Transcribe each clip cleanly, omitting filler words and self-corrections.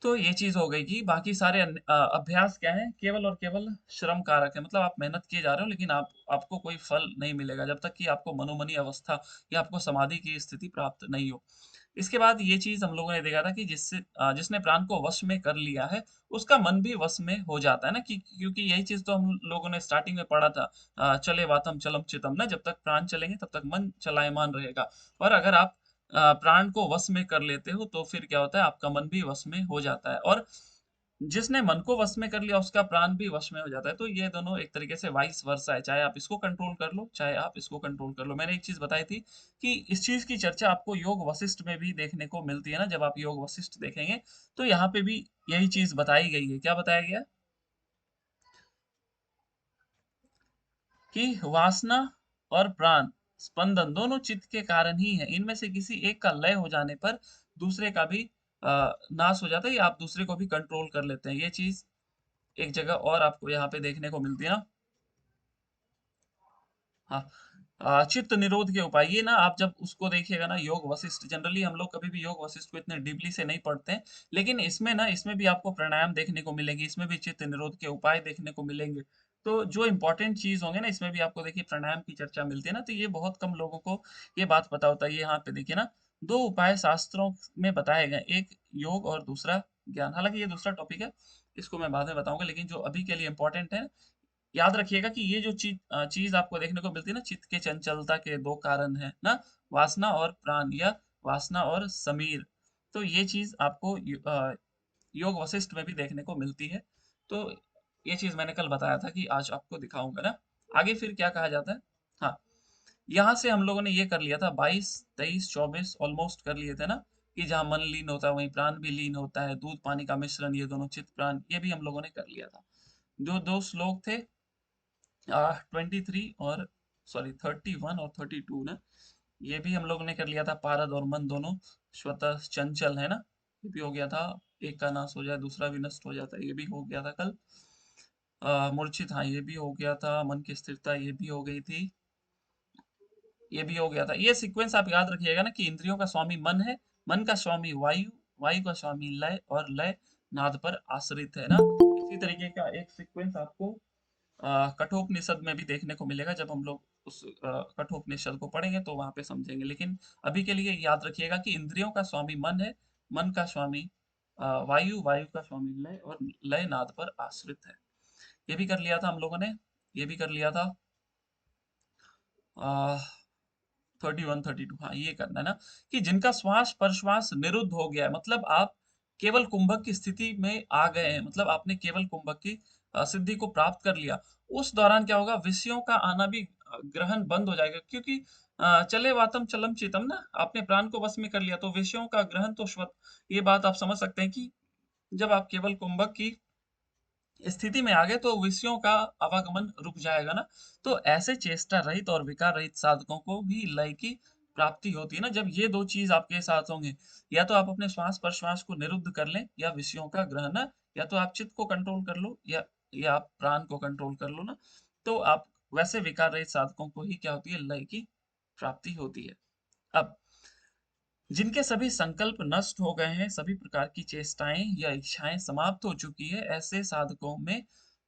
तो ये चीज हो गई कि बाकी सारे अभ्यास क्या है, केवल और केवल श्रम कारक है। मतलब आप मेहनत किए जा रहे हो लेकिन आपको कोई फल नहीं मिलेगा जब तक कि आपको मनोमनी अवस्था या आपको समाधि की स्थिति प्राप्त नहीं हो। इसके बाद ये चीज हम लोगों ने देखा था कि जिसने प्राण को वश में कर लिया है उसका मन भी वश में हो जाता है ना, कि क्योंकि यही चीज तो हम लोगों ने स्टार्टिंग में पढ़ा था, चले वातम चलम चितम ना, जब तक प्राण चलेंगे तब तक मन चलायमान रहेगा। और अगर आप प्राण को वश में कर लेते हो तो फिर क्या होता है, आपका मन भी वश में हो जाता है। और जिसने मन को वश में कर लिया उसका प्राण भी वश में हो जाता है। तो ये दोनों एक तरीके से वाइस वर्सा है, चाहे आप इसको कंट्रोल कर लो चाहे आप इसको कंट्रोल कर लो। मैंने एक चीज बताई थी कि इस चीज की चर्चा आपको योग वशिष्ठ में भी देखने को मिलती है ना। जब आप योग वशिष्ठ देखेंगे तो यहाँ पे भी यही चीज बताई गई है। क्या बताया गया? कि वासना और प्राण स्पंदन दोनों चित्त के कारण ही है। इनमें से किसी एक का लय हो जाने पर दूसरे का भी नाश हो जाता है, या आप दूसरे को भी कंट्रोल कर लेते हैं। ये चीज एक जगह और आपको यहाँ पे देखने को मिलती है ना। हाँ, चित्त निरोध के उपाय ये ना, आप जब उसको देखिएगा ना, योग वशिष्ठ, जनरली हम लोग कभी भी योग वशिष्ठ को इतने डीपली से नहीं पढ़ते हैं, लेकिन इसमें ना, इसमें भी आपको प्राणायाम देखने को मिलेंगे, इसमें भी चित्त निरोध के उपाय देखने को मिलेंगे। तो जो इंपॉर्टेंट चीज होंगे ना, इसमें भी आपको देखिए प्राणायाम की चर्चा मिलती है ना। तो ये बहुत कम लोगों को ये बात पता होता है। ये यहाँ पे देखिए ना, दो उपाय शास्त्रों में बताए गए, एक योग और दूसरा ज्ञान। हालांकि ये दूसरा टॉपिक है, इसको मैं बाद में बताऊंगा, लेकिन जो अभी के लिए इंपॉर्टेंट है, याद रखिएगा कि ये जो चीज आपको देखने को मिलती है ना, चित्त के चंचलता के दो कारण है ना, वासना और प्राण, या वासना और समीर। तो ये चीज आपको योग वशिष्ठ में भी देखने को मिलती है। तो ये चीज मैंने कल बताया था कि आज आपको दिखाऊंगा ना। आगे फिर क्या कहा जाता है? हाँ, यहाँ से हम लोगों ने ये कर लिया था, 22 23 24 ऑलमोस्ट कर लिए थे ना, कि जहाँ मन लीन होता है वहीं प्राण भी लीन होता है, दूध पानी का मिश्रण, ये दोनों चित्त प्राण, ये भी हम लोगों ने कर लिया था। जो दो श्लोक थे, 23 और सॉरी 31 और 32 ना, ये भी हम लोग ने कर लिया था। पारद और मन दोनों स्वतः चंचल है ना, ये भी हो गया था। एक का नाश हो जाए दूसरा भी नष्ट हो जाता है, ये भी हो गया था कल। मूर्छित, हाँ ये भी हो गया था। मन की स्थिरता, ये भी हो गई थी, ये भी हो गया था। ये सीक्वेंस आप याद रखिएगा ना, कि इंद्रियों का स्वामी मन है, मन का स्वामी वायु, वायु का स्वामी लय, और लय नाद पर आश्रित है ना। इसी तरीके का एक सीक्वेंस आपको कठोपनिषद में भी देखने को मिलेगा। जब हम लोग उस कठोपनिषद को पढ़ेंगे तो वहां पे समझेंगे, लेकिन अभी के लिए याद रखिएगा कि इंद्रियों का स्वामी मन है, मन का स्वामी वायु, वायु का स्वामी लय, और लय नाद पर आश्रित है। ये भी कर लिया था हम लोगों ने, ये भी कर लिया था। 31 32, हाँ ये करना है ना, कि जिनका श्वास प्रश्वास निरुद्ध हो गया है, मतलब आप केवल कुंभक की स्थिति में आ गए हैं, मतलब आपने केवल कुंभक की सिद्धि को प्राप्त कर लिया। उस दौरान क्या होगा, विषयों का आना भी ग्रहण बंद हो जाएगा, क्योंकि चले वातम चलम चितम ना, आपने प्राण को वश में कर लिया तो विषयों का ग्रहण तो स्वत, ये बात आप समझ सकते हैं कि जब आप केवल कुंभक की स्थिति में आ गए तो विषयों का आवागमन रुक जाएगा ना। तो ऐसे चेष्टा रहित और विकार रहित साधकों को भी लय की प्राप्ति होती है ना, जब ये दो चीज आपके साथ होंगे। या तो आप अपने श्वास प्रश्वास को निरुद्ध कर लें, या विषयों का ग्रहण ना, या तो आप चित्त को कंट्रोल कर लो, या आप प्राण को कंट्रोल कर लो ना। तो आप वैसे विकार रहित साधकों को ही क्या होती है, लय की प्राप्ति होती है। अब जिनके सभी संकल्प नष्ट हो गए हैं, सभी प्रकार की चेष्टाएं या इच्छाएं समाप्त हो चुकी है, ऐसे साधकों में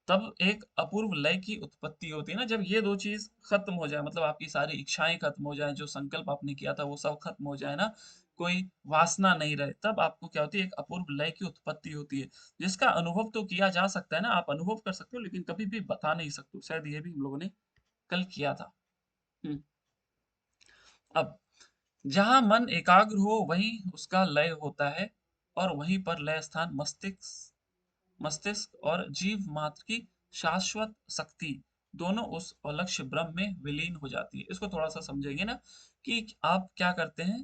तब एक अपूर्व लय की उत्पत्ति होती है ना। जब ये दो चीज खत्म हो जाए, मतलब आपकी सारी इच्छाएं खत्म हो जाए, जो संकल्प आपने किया था वो सब खत्म हो जाए ना, कोई वासना नहीं रहे, तब आपको क्या होती है, एक अपूर्व लय की उत्पत्ति होती है, जिसका अनुभव तो किया जा सकता है ना, आप अनुभव कर सकते हो, लेकिन कभी भी बता नहीं सकते हो। शायद ये भी हम लोगों ने कल किया था। हम्म। अब जहाँ मन एकाग्र हो वहीं उसका लय होता है, और वहीं पर लय स्थान मस्तिष्क, मस्तिष्क और जीव मात्र की शाश्वत शक्ति दोनों उस अलक्ष्य ब्रह्म में विलीन हो जाती है। इसको थोड़ा सा समझेंगे ना, कि आप क्या करते हैं।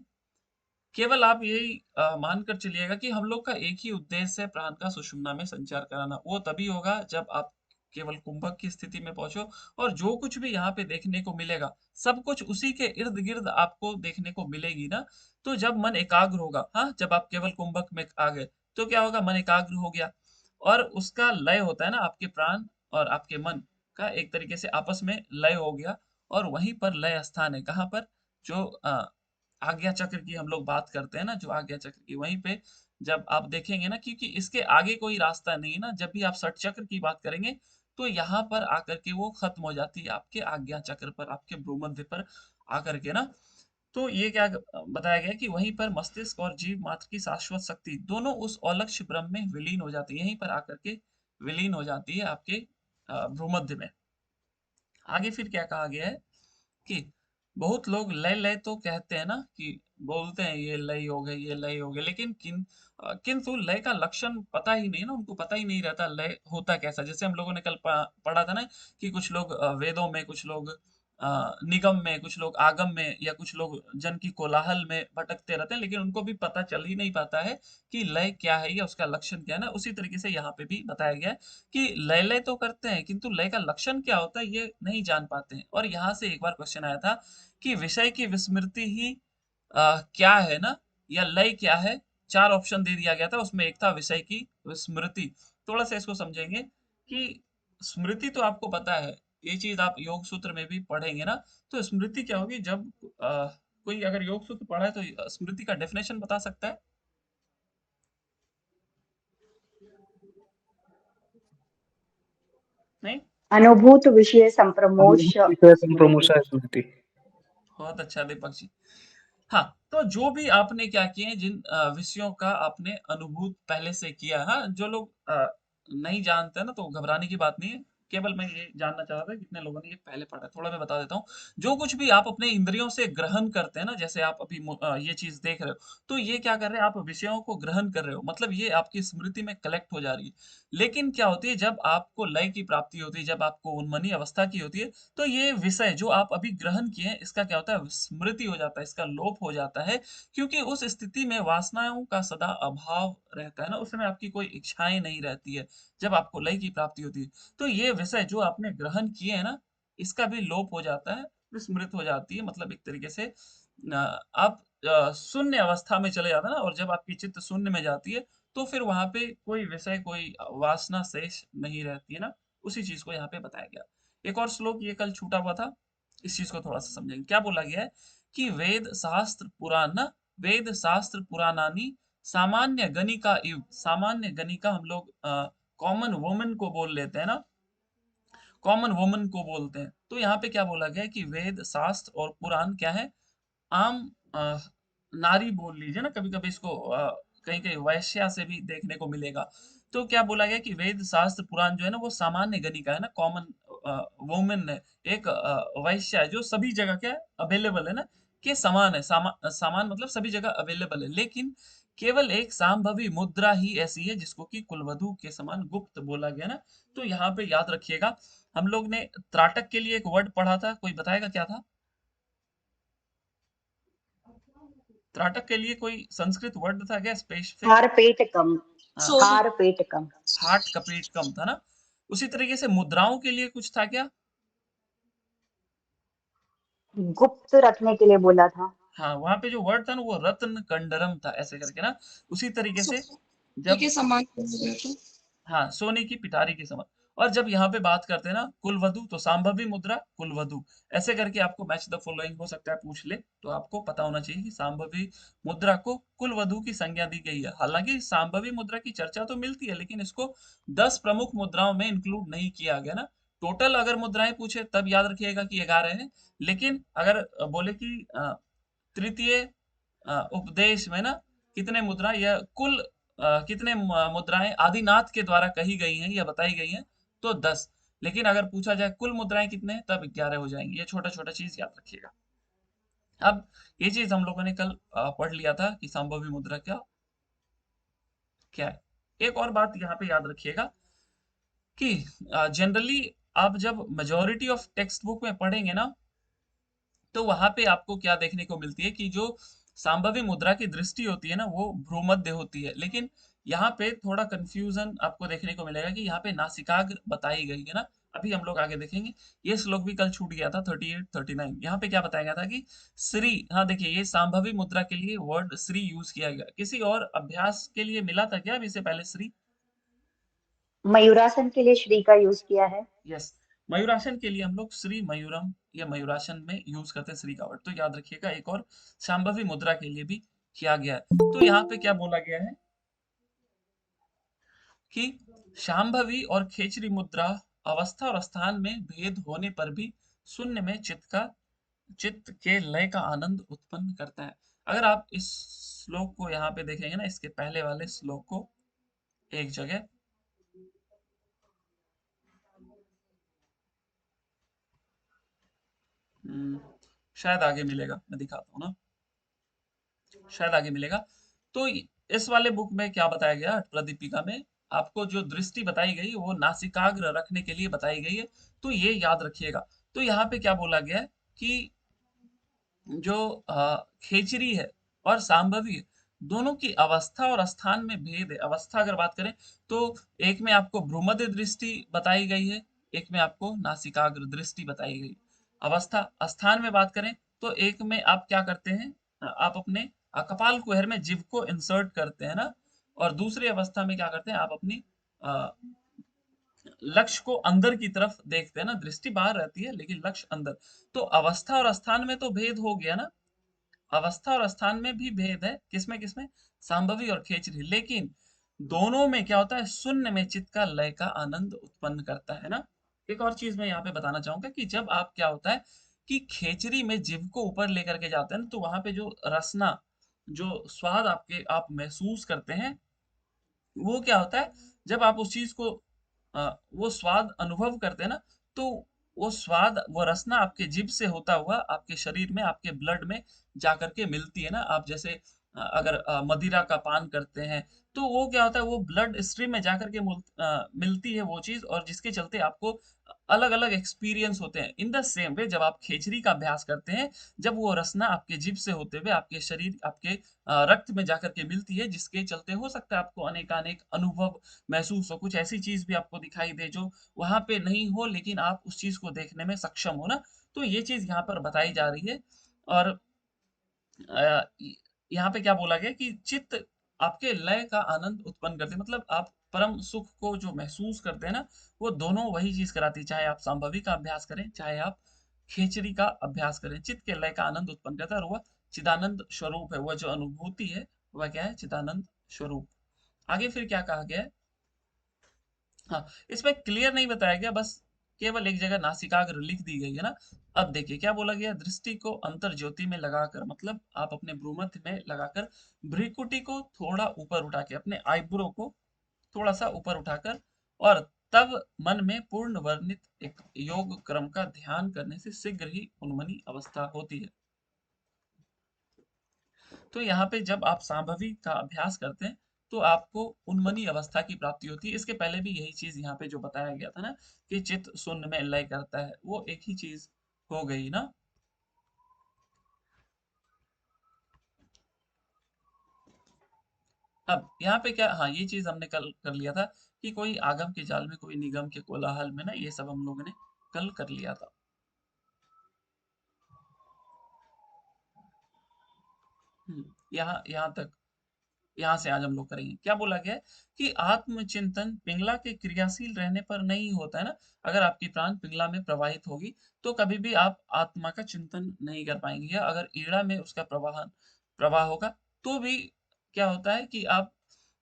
केवल आप यही मानकर चलिएगा कि हम लोग का एक ही उद्देश्य है, प्राण का सुषुम्ना में संचार कराना। वो तभी होगा जब आप केवल कुंभक की स्थिति में पहुंचो, और जो कुछ भी यहाँ पे देखने को मिलेगा, सब कुछ उसी के इर्द गिर्द आपको देखने को मिलेगी ना। तो जब मन एकाग्र होगा, हाँ जब आप केवल कुंभक में आ गए, तो क्या होगा, मन एकाग्र हो गया, और उसका लय होता है ना, आपके प्राण और आपके मन का एक तरीके से आपस में लय हो गया। और वहीं पर लय स्थान है, कहाँ पर, जो आज्ञा चक्र की हम लोग बात करते हैं ना, जो आज्ञा चक्र की, वहीं पे जब आप देखेंगे ना, क्योंकि इसके आगे कोई रास्ता नहीं है ना, जब भी आप षट चक्र की बात करेंगे तो यहाँ पर आकर के वो खत्म हो जाती है आपके आज्ञा चक्र पर, आपके भ्रूमध्य पर आकर के ना। तो ये क्या बताया गया कि वहीं पर मस्तिष्क और जीव मात्र की शाश्वत शक्ति दोनों उस अलक्ष्य ब्रह्म में विलीन हो जाती है, यहीं पर आकर के विलीन हो जाती है आपके भ्रूमध्य में। आगे फिर क्या कहा गया है कि बहुत लोग लय लय तो कहते हैं ना, कि बोलते हैं ये लय हो गए, ये लय हो गए, लेकिन किंतु लय का लक्षण पता ही नहीं ना, उनको पता ही नहीं रहता लय होता कैसा। जैसे हम लोगों ने कल पढ़ा था ना कि कुछ लोग वेदों में, कुछ लोग निगम में, कुछ लोग आगम में, या कुछ लोग जन की कोलाहल में भटकते रहते हैं, लेकिन उनको भी पता चल ही नहीं पाता है कि लय क्या है या उसका लक्षण क्या है ना। उसी तरीके से यहाँ पे भी बताया गया है कि लय लय तो करते हैं, किंतु लय का लक्षण क्या होता है ये नहीं जान पाते हैं। और यहाँ से एक बार क्वेश्चन आया था कि विषय की विस्मृति ही क्या है ना, या लय क्या है। चार ऑप्शन दे दिया गया था, उसमें एक था विषय की विस्मृति। थोड़ा सा इसको समझेंगे कि स्मृति तो आपको पता है, ये चीज आप योग सूत्र में भी पढ़ेंगे ना। तो स्मृति क्या होगी, जब कोई अगर योग सूत्र पढ़ा है तो स्मृति का डेफिनेशन बता सकता है? नहीं? अनुभूत विषय संप्रमोश। अनुभूत विषय संप्रमोषा स्मृति। बहुत अच्छा दीपक जी। हाँ, तो जो भी आपने क्या किए हैं, जिन विषयों का आपने अनुभूत पहले से किया है, हाँ, जो लोग नहीं जानते हैं ना, तो घबराने की बात नहीं है। केवल मैं ये जानना चाह रहा था कितने लोगों ने ये पहले पढ़ा है। थोड़ा मैं बता देता हूँ। जो कुछ भी आप अपने इंद्रियों से ग्रहण करते हैं ना, जैसे आप अभी ये चीज देख रहे हो, तो ये क्या कर रहे हैं, आप विषयों को ग्रहण कर रहे हो, मतलब ये आपकी स्मृति में कलेक्ट हो जा रही है। लेकिन क्या होती है, जब आपको लय की प्राप्ति होती है, जब आपको उन्मनी अवस्था की होती है, तो ये विषय जो आप अभी ग्रहण किए हैं, इसका क्या होता है, स्मृति हो जाता है, इसका लोप हो जाता है। क्योंकि उस स्थिति में वासनाओं का सदा अभाव रहता है ना, उस समय आपकी कोई इच्छाएं नहीं रहती है, जब आपको लय की प्राप्ति होती है। तो ये विषय जो आपने ग्रहण किए हैं ना, इसका भी लोप हो जाता है, विस्मृत हो जाती है, मतलब एक तरीके से आप शून्य अवस्था में चले जाते हैं ना। और जब आपकी चित्त शून्य में जाती है, तो फिर वहां पे कोई विषय, कोई वासना शेष नहीं रहती है ना। उसी चीज को यहाँ पे बताया गया। एक और श्लोक ये कल छूटा हुआ था, इस चीज को थोड़ा सा समझेंगे। क्या बोला गया है कि वेद शास्त्र पुराण ना, वेद शास्त्र पुराणानी सामान्य गणिका इव। सामान्य गणिका हम लोग कॉमन वुमन को बोल लेते हैं ना, कॉमन वुमन को बोलते हैं। तो यहाँ पे क्या बोला गया है कि वेद शास्त्र और पुराण क्या है, आम नारी बोल लीजिए ना, कभी कभी इसको कहीं कहीं वैश्या से भी देखने को मिलेगा। तो क्या बोला गया कि वेद शास्त्र पुराण जो है ना, वो सामान्य गणिका है ना, कॉमन वुमेन है, एक वैश्या है, जो सभी जगह क्या अवेलेबल है ना, के समान है। सामान मतलब सभी जगह अवेलेबल है। लेकिन केवल एक सांभवी मुद्रा ही ऐसी है जिसको कि कुलवधु के समान गुप्त बोला गया ना। तो यहाँ पे याद रखिएगा, हम लोग ने त्राटक के लिए एक वर्ड पढ़ा था, कोई बताएगा क्या था? त्राटक के लिए कोई संस्कृत वर्ड था क्या स्पेसिफिक? हार पेट कम। हाँ, हार पेट कम। हार्ट का पेट कम था ना। उसी तरीके से मुद्राओं के लिए कुछ था क्या? गुप्त रखने के लिए बोला था। हाँ, वहां पे जो वर्ड था ना, वो रत्न कंडरम था, ऐसे करके ना। उसी तरीके से ये जब, के समान बोला गया था। हाँ, सोने की पिटारी के समान। और जब यहाँ पे बात करते हैं ना कुलवधु, तो सांभवी मुद्रा कुलवधु, ऐसे करके आपको मैच द फॉलोइंग हो सकता है पूछ ले, तो आपको पता होना चाहिए कि सांभवी मुद्रा को कुलवधु की संज्ञा दी गई है। हालांकि सांभवी मुद्रा की चर्चा तो मिलती है, लेकिन इसको 10 प्रमुख मुद्राओं में इंक्लूड नहीं किया गया ना। टोटल अगर मुद्राएं पूछे तब याद रखिएगा कि 11 है। लेकिन अगर बोले कि तृतीय उपदेश में ना कितने मुद्रा या कुल कितने मुद्राएं आदिनाथ के द्वारा कही गई हैं या बताई गई हैं, तो 10। लेकिन अगर पूछा जाए कुल मुद्राएं कितने हैं, तब 11 हो जाएंगी। ये छोटा छोटा चीज याद रखिएगा। अब ये चीज हम लोगों ने कल पढ़ लिया था कि संभवी मुद्रा क्या क्या है। एक और बात यहाँ पे याद रखिएगा कि जनरली आप जब मेजोरिटी ऑफ टेक्स्ट बुक में पढ़ेंगे ना, तो वहां पे आपको क्या देखने को मिलती है कि जो सांभवी मुद्रा की दृष्टि होती है ना, वो भ्रूमध्य होती है। लेकिन यहाँ पे थोड़ा कंफ्यूजन आपको देखने को मिलेगा कि यहाँ पे नासिकाग्र बताई गई है ना। अभी हम लोग आगे देखेंगे। ये श्लोक भी कल छूट गया था, 38 39। यहाँ पे क्या बताया गया था कि श्री, हाँ देखिए, ये सांभवी मुद्रा के लिए वर्ड श्री यूज किया गया। किसी और अभ्यास के लिए मिला था क्या अभी से पहले श्री? मयूरासन के लिए श्री का यूज किया है। यस, मयूरासन के लिए हम लोग श्री मयूरम या मयूरासन में यूज करते हैं श्री का वर्ड। तो याद रखिएगा, एक और शांभवी मुद्रा के लिए भी किया गया है। तो यहाँ पे क्या बोला गया है कि शांभवी और खेचरी मुद्रा अवस्था और स्थान में भेद होने पर भी शून्य में चित्त के लय का आनंद उत्पन्न करता है। अगर आप इस श्लोक को यहाँ पे देखेंगे ना, इसके पहले वाले श्लोक को एक जगह, शायद आगे मिलेगा, मैं दिखाता हूँ ना, शायद आगे मिलेगा। तो इस वाले बुक में क्या बताया गया, प्रदीपिका में आपको जो दृष्टि बताई गई वो नासिकाग्र रखने के लिए बताई गई है, तो ये याद रखिएगा। तो यहाँ पे क्या बोला गया है कि जो खेचरी है और सांभवी है, दोनों की अवस्था और स्थान में भेद है। अवस्था अगर बात करें तो एक में आपको भ्रूमध्य दृष्टि बताई गई है, एक में आपको नासिकाग्र दृष्टि बताई गई। अवस्था स्थान में बात करें तो एक में आप क्या करते हैं, आप अपने कपाल कुहर में जीभ को इंसर्ट करते हैं ना, और दूसरी अवस्था में क्या करते हैं, आप अपनी अ, लक्ष्य को अंदर की तरफ देखते हैं ना, दृष्टि बाहर रहती है लेकिन लक्ष्य अंदर। तो अवस्था और स्थान में तो भेद हो गया ना, अवस्था और स्थान में भी भेद है, किसमें किसमें, सांभवी और खेचरी, लेकिन दोनों में क्या होता है, शून्य में चित्त का लय का आनंद उत्पन्न करता है ना। एक और चीज मैं यहाँ पे बताना चाहूंगा कि जब आप क्या होता है कि खेचरी में जीभ को ऊपर लेकर के जाते हैं ना, तो वहां पे जो रसना, जो स्वाद आपके आप महसूस करते हैं, वो क्या होता है, जब आप उस चीज को वो स्वाद अनुभव करते हैं ना, तो वो स्वाद, वो रसना आपके जीभ से होता हुआ आपके शरीर में, आपके ब्लड में जाकर के मिलती है ना। आप जैसे अगर मदिरा का पान करते हैं, तो वो क्या होता है, वो ब्लड स्ट्रीम में जाकर के मिलती है वो चीज, और जिसके चलते आपको अलग अलग एक्सपीरियंस होते हैं। इन द सेम वे जब आप खेचरी का अभ्यास करते हैं, जब वो रसना आपके जीभ से होते हुए आपके शरीर, आपके रक्त में जाकर के मिलती है, जिसके चलते हो सकता है आपको अनेकानेक अनुभव महसूस हो, कुछ ऐसी चीज भी आपको दिखाई दे जो वहां पे नहीं हो, लेकिन आप उस चीज को देखने में सक्षम हो ना। तो ये चीज यहाँ पर बताई जा रही है। और यहाँ पे क्या बोला गया कि चित्त आपके लय का आनंद उत्पन्न करते हैं, मतलब आप परम सुख को जो महसूस करते हैं ना, वो दोनों वही चीज कराती है, चाहे आप संभवी का अभ्यास करें, चाहे आप खेचरी का अभ्यास करें, चित्त के लय का आनंद उत्पन्न करता है, और वह चिदानंद स्वरूप है, वह जो अनुभूति है वह क्या है, चिदानंद स्वरूप। आगे फिर क्या कहा गया है, हाँ, इसमें क्लियर नहीं बताया गया, बस केवल एक जगह नासिकाग्र लिख दी गई है ना। अब देखिए क्या बोला गया, दृष्टि को अंतर ज्योति में लगाकर, मतलब आप अपने भ्रूमध्य में लगाकर भ्रिकुटी को थोड़ा ऊपर उठा के, अपने आईब्रो को थोड़ा सा ऊपर उठाकर, और तब मन में पूर्ण वर्णित एक योग क्रम का ध्यान करने से शीघ्र ही उन्मनी अवस्था होती है। तो यहाँ पे जब आप सांभवी का अभ्यास करते हैं, तो आपको उन्मनी अवस्था की प्राप्ति होती है। इसके पहले भी यही चीज यहाँ पे जो बताया गया था ना, कि चित्त शून्य में लय करता है, वो एक ही चीज हो गई ना। अब यहाँ पे क्या, हाँ, ये चीज हमने कल कर लिया था कि कोई आगम के जाल में, कोई निगम के कोलाहल में ना, ये सब हम लोगों ने कल कर लिया था। यहाँ यहाँ तक, यहाँ से आज हम लोग करेंगे। क्या बोला गया है कि आत्मचिंतन पिंगला के क्रियाशील रहने पर नहीं होता है ना। अगर आपकी प्राण पिंगला में प्रवाहित होगी, तो कभी भी आप आत्मा का चिंतन नहीं कर पाएंगे, या अगर ईड़ा में उसका प्रवाह होगा, तो भी क्या होता है कि आप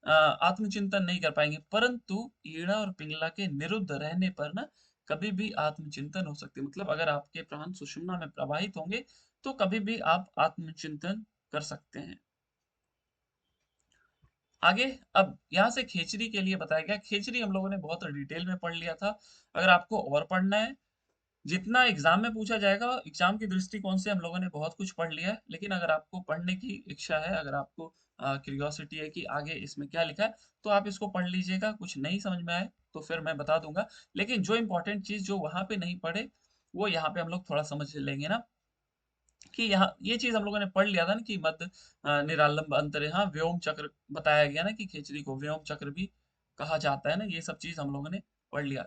आत्मचिंतन नहीं कर पाएंगे। परंतु ईड़ा और पिंगला के निरुद्ध रहने पर ना, कभी भी आत्मचिंतन हो सकते हैं। मतलब अगर आपके प्राण सुषुम्ना में प्रवाहित होंगे, तो कभी भी आप आत्मचिंतन कर सकते हैं। आगे, अब यहाँ से खेचरी के लिए बताया गया। खेचरी हम लोगों ने बहुत डिटेल में पढ़ लिया था। अगर आपको और पढ़ना है, जितना एग्जाम में पूछा जाएगा, एग्जाम की दृष्टिकोण से हम लोगों ने बहुत कुछ पढ़ लिया है, लेकिन अगर आपको पढ़ने की इच्छा है, अगर आपको क्यूरियोसिटी है कि आगे इसमें क्या लिखा है, तो आप इसको पढ़ लीजिएगा। कुछ नहीं समझ में आए तो फिर मैं बता दूंगा, लेकिन जो इंपॉर्टेंट चीज जो वहां पे नहीं पढ़े, वो यहाँ पे हम लोग थोड़ा समझ लेंगे ना। कि यहाँ ये चीज हम लोगों ने पढ़ लिया था ना कि मध्य निरालंब अंतरे, हाँ, व्योम चक्र बताया गया ना, कि खेचरी को व्योम चक्र भी कहा जाता है ना, ये सब चीज हम लोगों ने पढ़ लिया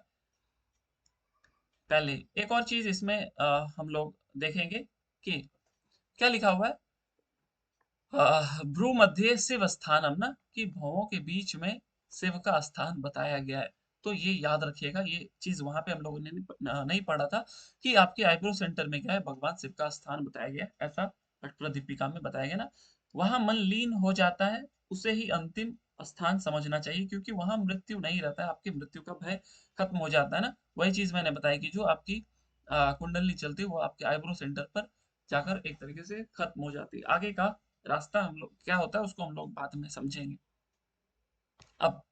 पहले। एक और चीज इसमें हम लोग देखेंगे कि क्या लिखा हुआ है, भ्रू मध्य शिव स्थानम ना, कि भवों के बीच में शिव का स्थान बताया गया है। तो ये याद रखिएगा, ये चीज वहां पे हम लोगों ने नहीं पढ़ा था, कि आपके आईब्रो सेंटर में क्या है, भगवान शिव का स्थान बताया गया है, ऐसा प्रदीपिका में बताया गया ना। वहां मन लीन हो जाता है, उसे ही अंतिम स्थान समझना चाहिए, क्योंकि वहां मृत्यु नहीं रहता है, आपकी मृत्यु का भय खत्म हो जाता है ना। वही चीज मैंने बताई कि जो आपकी कुंडली चलती है वो आपके आईब्रो सेंटर पर जाकर एक तरीके से खत्म हो जाती है। आगे का रास्ता हम लोग क्या होता है उसको हम लोग बाद में समझेंगे। अब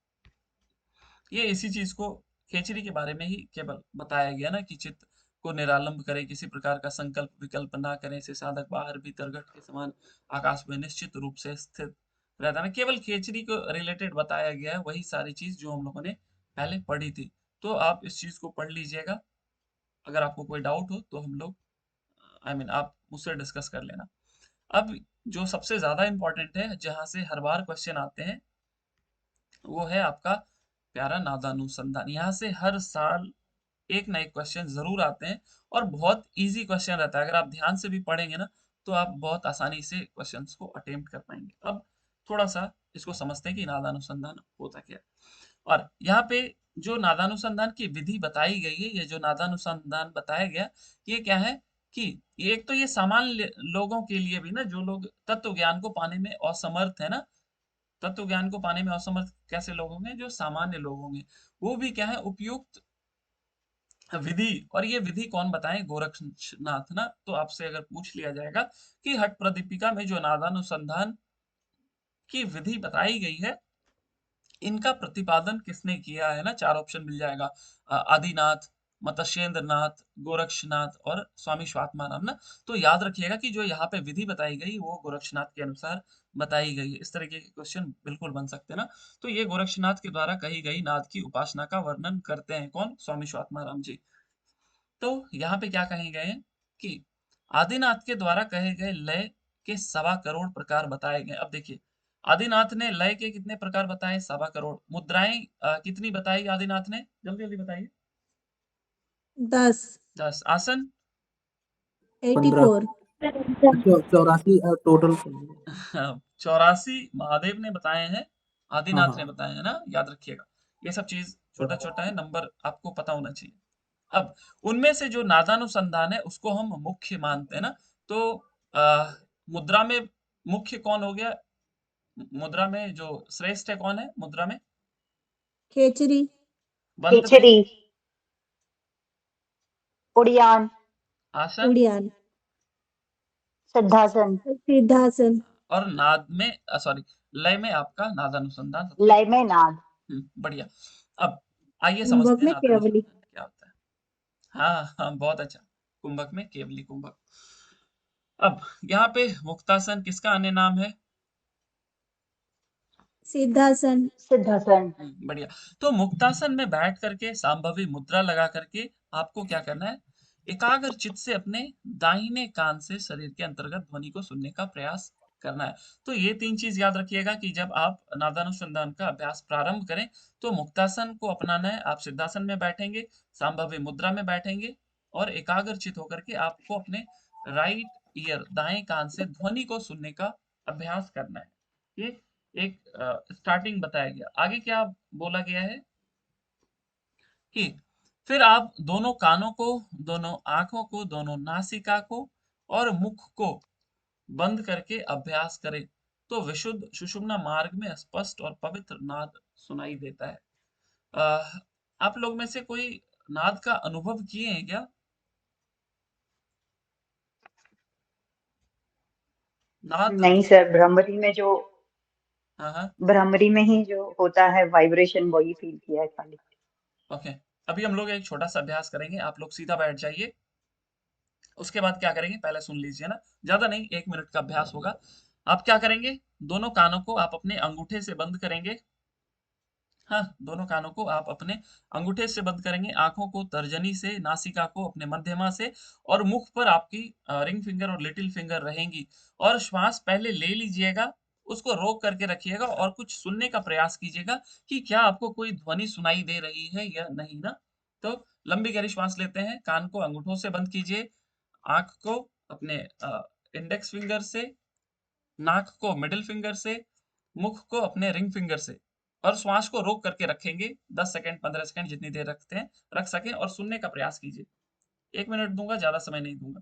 ये इसी चीज को खेचरी के बारे में ही केवल बताया गया ना कि चित्त को निरालंब करे, किसी प्रकार का संकल्प विकल्प ना करें, से साधक बाहर भीतर घट के समान आकाश में निश्चित रूप से स्थित रहता है ना। केवल खेचरी को रिलेटेड बताया गया है, वही सारी चीज जो हम लोगों ने पहले पढ़ी थी। तो आप इस चीज को पढ़ लीजिएगा। अगर आपको कोई डाउट हो तो हम लोग आप मुझसे डिस्कस कर लेना। अब जो सबसे ज्यादा इंपॉर्टेंट है, जहां से हर बार क्वेश्चन आते हैं, वो है आपका प्यारा नादानुसंधान। यहाँ से हर साल एक ना एक क्वेश्चन जरूर आते हैं, और बहुत इजी क्वेश्चन रहता है। अगर आप ध्यान से भी पढ़ेंगे ना तो आप बहुत आसानी से क्वेश्चंस को अटेम्प्ट कर पाएंगे। अब थोड़ा सा इसको समझते हैं कि नादानुसंधान होता क्या है। और यहाँ पे जो नादानुसंधान की विधि बताई गई है, ये जो नादानुसंधान बताया गया, ये क्या है कि ये एक तो ये सामान्य लोगों के लिए भी ना, जो लोग तत्व ज्ञान को पाने में असमर्थ है ना, तत्व ज्ञान को पाने में असमर्थ कैसे लोग होंगे, जो सामान्य लोग होंगे, वो भी क्या है उपयुक्त विधि। और ये विधि कौन बताए, गोरक्षनाथ ना। तो आपसे अगर पूछ लिया जाएगा कि हठ प्रदीपिका में जो नादानुसंधान की विधि बताई गई है, इनका प्रतिपादन किसने किया है ना, चार ऑप्शन मिल जाएगा, आदिनाथ, मत्स्येंद्र नाथ, गोरक्षनाथ और स्वामी स्वात्माराम ना। तो याद रखिएगा कि जो यहाँ पे विधि बताई गई वो गोरक्षनाथ के अनुसार बताई गई है। इस तरीके के क्वेश्चन बिल्कुल बन सकते हैं ना। तो ये गोरक्षनाथ के द्वारा कही गई नाद की उपासना का वर्णन करते हैं कौन, स्वामी स्वात्माराम जी। तो यहाँ पे क्या कहे गए हैं कि आदिनाथ के द्वारा कहे गए लय के 1.25 करोड़ प्रकार बताए गए। अब देखिए, आदिनाथ ने लय के कितने प्रकार बताए, 1.25 करोड़। मुद्राएं कितनी बताई आदिनाथ ने, जल्दी जल्दी बताइए। 10, 10। आसन 15, 84, 84 टोटल। 84 महादेव ने बताए हैं, हाँ आदिनाथ ने हाँ। बताए हैं ना, याद रखिएगा। ये सब चीज छोटा छोटा है, नंबर आपको पता होना चाहिए। अब उनमें से जो नादानुसंधान है उसको हम मुख्य मानते हैं ना। तो मुद्रा में मुख्य कौन हो गया, मुद्रा में जो श्रेष्ठ है कौन है मुद्रा में, खेचरी, बंद में, खेचरी, उड़ियान, आसन, उड़ियान, सिद्धासन, सिद्धासन, और नाद में सॉरी लय में आपका नादानुसंधान सबसे लय में नाद, बढ़िया। अब आइए समझते कुंभक हैं में केवली। नादानुसंधान क्या होता है। हाँ हाँ, बहुत अच्छा। कुंभक में केवली कुंभक। अब यहाँ पे मुक्तासन किसका अन्य नाम है, सिद्धासन, सिद्धासन, बढ़िया। तो मुक्तासन में बैठ करके सांभवी मुद्रा लगा करके आपको क्या करना है, एकाग्र चित्त से अपने दाहिने कान से शरीर के अंतर्गत ध्वनि को सुनने का प्रयास करना है। तो ये तीन चीज याद रखिएगा कि जब आप नादानुसंधान का अभ्यास प्रारंभ करें तो मुक्तासन को अपनाना है, आप सिद्धासन में बैठेंगे, सांभवी मुद्रा में बैठेंगे, और एकाग्र चित्त होकर के आपको अपने राइट ईयर दाएं कान से ध्वनि को सुनने का अभ्यास करना है। ये एक स्टार्टिंग बताया गया। आगे क्या बोला गया है कि फिर आप दोनों कानों को, दोनों आंखों को, दोनों नासिका को और मुख को बंद करके अभ्यास करें, तो विशुद्ध सुषुम्ना मार्ग में स्पष्ट और पवित्र नाद सुनाई देता है। आप लोग में से कोई नाद का अनुभव किए हैं क्या, नाद नहीं जो, सर, भ्रमरी में जो, हाँ हाँ, भ्रमरी में ही जो होता है वाइब्रेशन, वही फील किया है खाली। ओके। अभी हम लोग एक छोटा सा अभ्यास करेंगे, आप लोग सीधा बैठ जाइए। उसके बाद क्या करेंगे पहले सुन लीजिए ना, ज्यादा नहीं, 1 मिनट का अभ्यास होगा। आप क्या करेंगे, दोनों कानों को आप अपने अंगूठे से बंद करेंगे। हाँ, दोनों कानों को आप अपने अंगूठे से बंद करेंगे, आंखों को तर्जनी से, नासिका को अपने मध्यमा से, और मुख पर आपकी रिंग फिंगर और लिटिल फिंगर रहेंगी। और श्वास पहले ले लीजिएगा, उसको रोक करके रखिएगा और कुछ सुनने का प्रयास कीजिएगा कि क्या आपको कोई ध्वनि सुनाई दे रही है या नहीं ना। तो लंबी गहरी श्वास लेते हैं, कान को अंगूठों से बंद कीजिए, आंख को अपने इंडेक्स फिंगर से, नाक को मिडिल फिंगर से, मुख को अपने रिंग फिंगर से, और श्वास को रोक करके रखेंगे 10 सेकंड 15 सेकंड, जितनी देर रखते हैं रख सकें, और सुनने का प्रयास कीजिए। 1 मिनट दूंगा, ज्यादा समय नहीं दूंगा।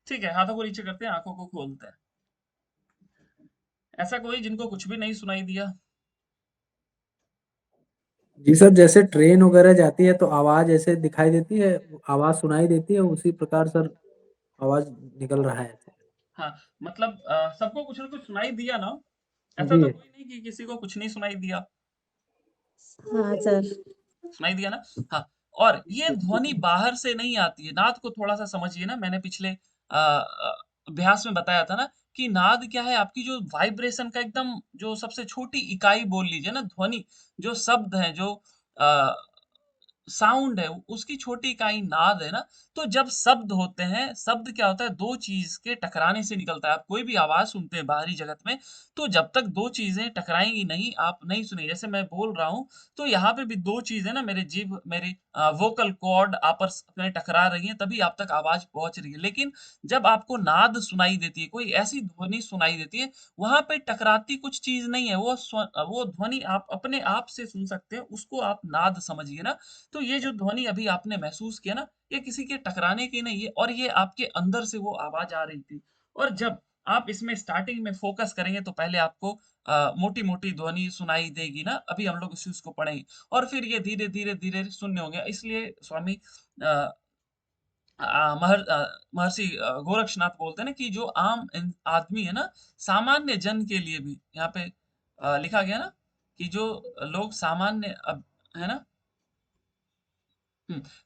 ठीक है, हाथों को नीचे करते हैं, आंखों को खोलते हैं। ऐसा कोई जिनको कुछ भी नहीं सुनाई दिया? जी सर, जैसे ट्रेन वगैरह जाती है तो आवाज ऐसे दिखाई देती है, आवाज सुनाई देती है, उसी प्रकार सर आवाज निकल रहा है। हाँ, मतलब सबको कुछ ना कुछ सुनाई दिया ना? ऐसा जी तो कोई नहीं कि किसी को कुछ नहीं सुनाई दिया। हाँ सर। सुनाई दिया ना? हाँ। और ये ध्वनि बाहर से नहीं आती है। नाद को थोड़ा-सा समझिए ना, मैंने पिछले अभ्यास में बताया था ना कि नाद क्या है, आपकी जो वाइब्रेशन का एकदम जो सबसे छोटी इकाई बोल लीजिए ना, ध्वनि, जो शब्द है, जो अ, साउंड है, उसकी छोटी इकाई नाद है ना, तो जब शब्द होते हैं, शब्द क्या होता है, 2 चीज़ के टकराने से निकलता है। आप कोई भी आवाज़ सुनते हैं बाहरी जगत में, तो जब तक 2 चीज़ें टकराएँगी नहीं, आप नहीं सुनेंगे। जैसे मैं बोल रहा हूँ, तो यहाँ पे भी 2 चीज़ें ना, मेरे जीभ, मेरी वोकल कॉर्ड आपस में टकरा रही हैं, तभी आप तक आवाज़ पहुँच रही है। लेकिन जब आपको नाद सुनाई देती है, कोई ऐसी ध्वनि सुनाई देती है, वहाँ पे टकराती कुछ चीज़ नहीं है, वो ध्वनि आप अपने आप से सुन सकते हैं, उसको आप नाद समझिए ना। तो ये जो ध्वनि अभी आपने महसूस किया ना, ये किसी के टकराने की नहीं है, और ये आपके अंदर से वो आवाज़ आ रही थी। और जब आप इसमें स्टार्टिंग में फ़ोकस करेंगे तो पहले आपको मोटी-मोटी ध्वनि सुनाई देगी ना, अभी हम लोग इस चीज़ को पढ़ेंगे, और फिर ये धीरे-धीरे शून्य हो गया। इसलिए स्वामी अ महर्षि गोरक्षनाथ बोलते हैं ना कि जो आम आदमी है ना, सामान्य जन के लिए भी यहाँ पे लिखा गया ना कि जो लोग सामान्य है ना,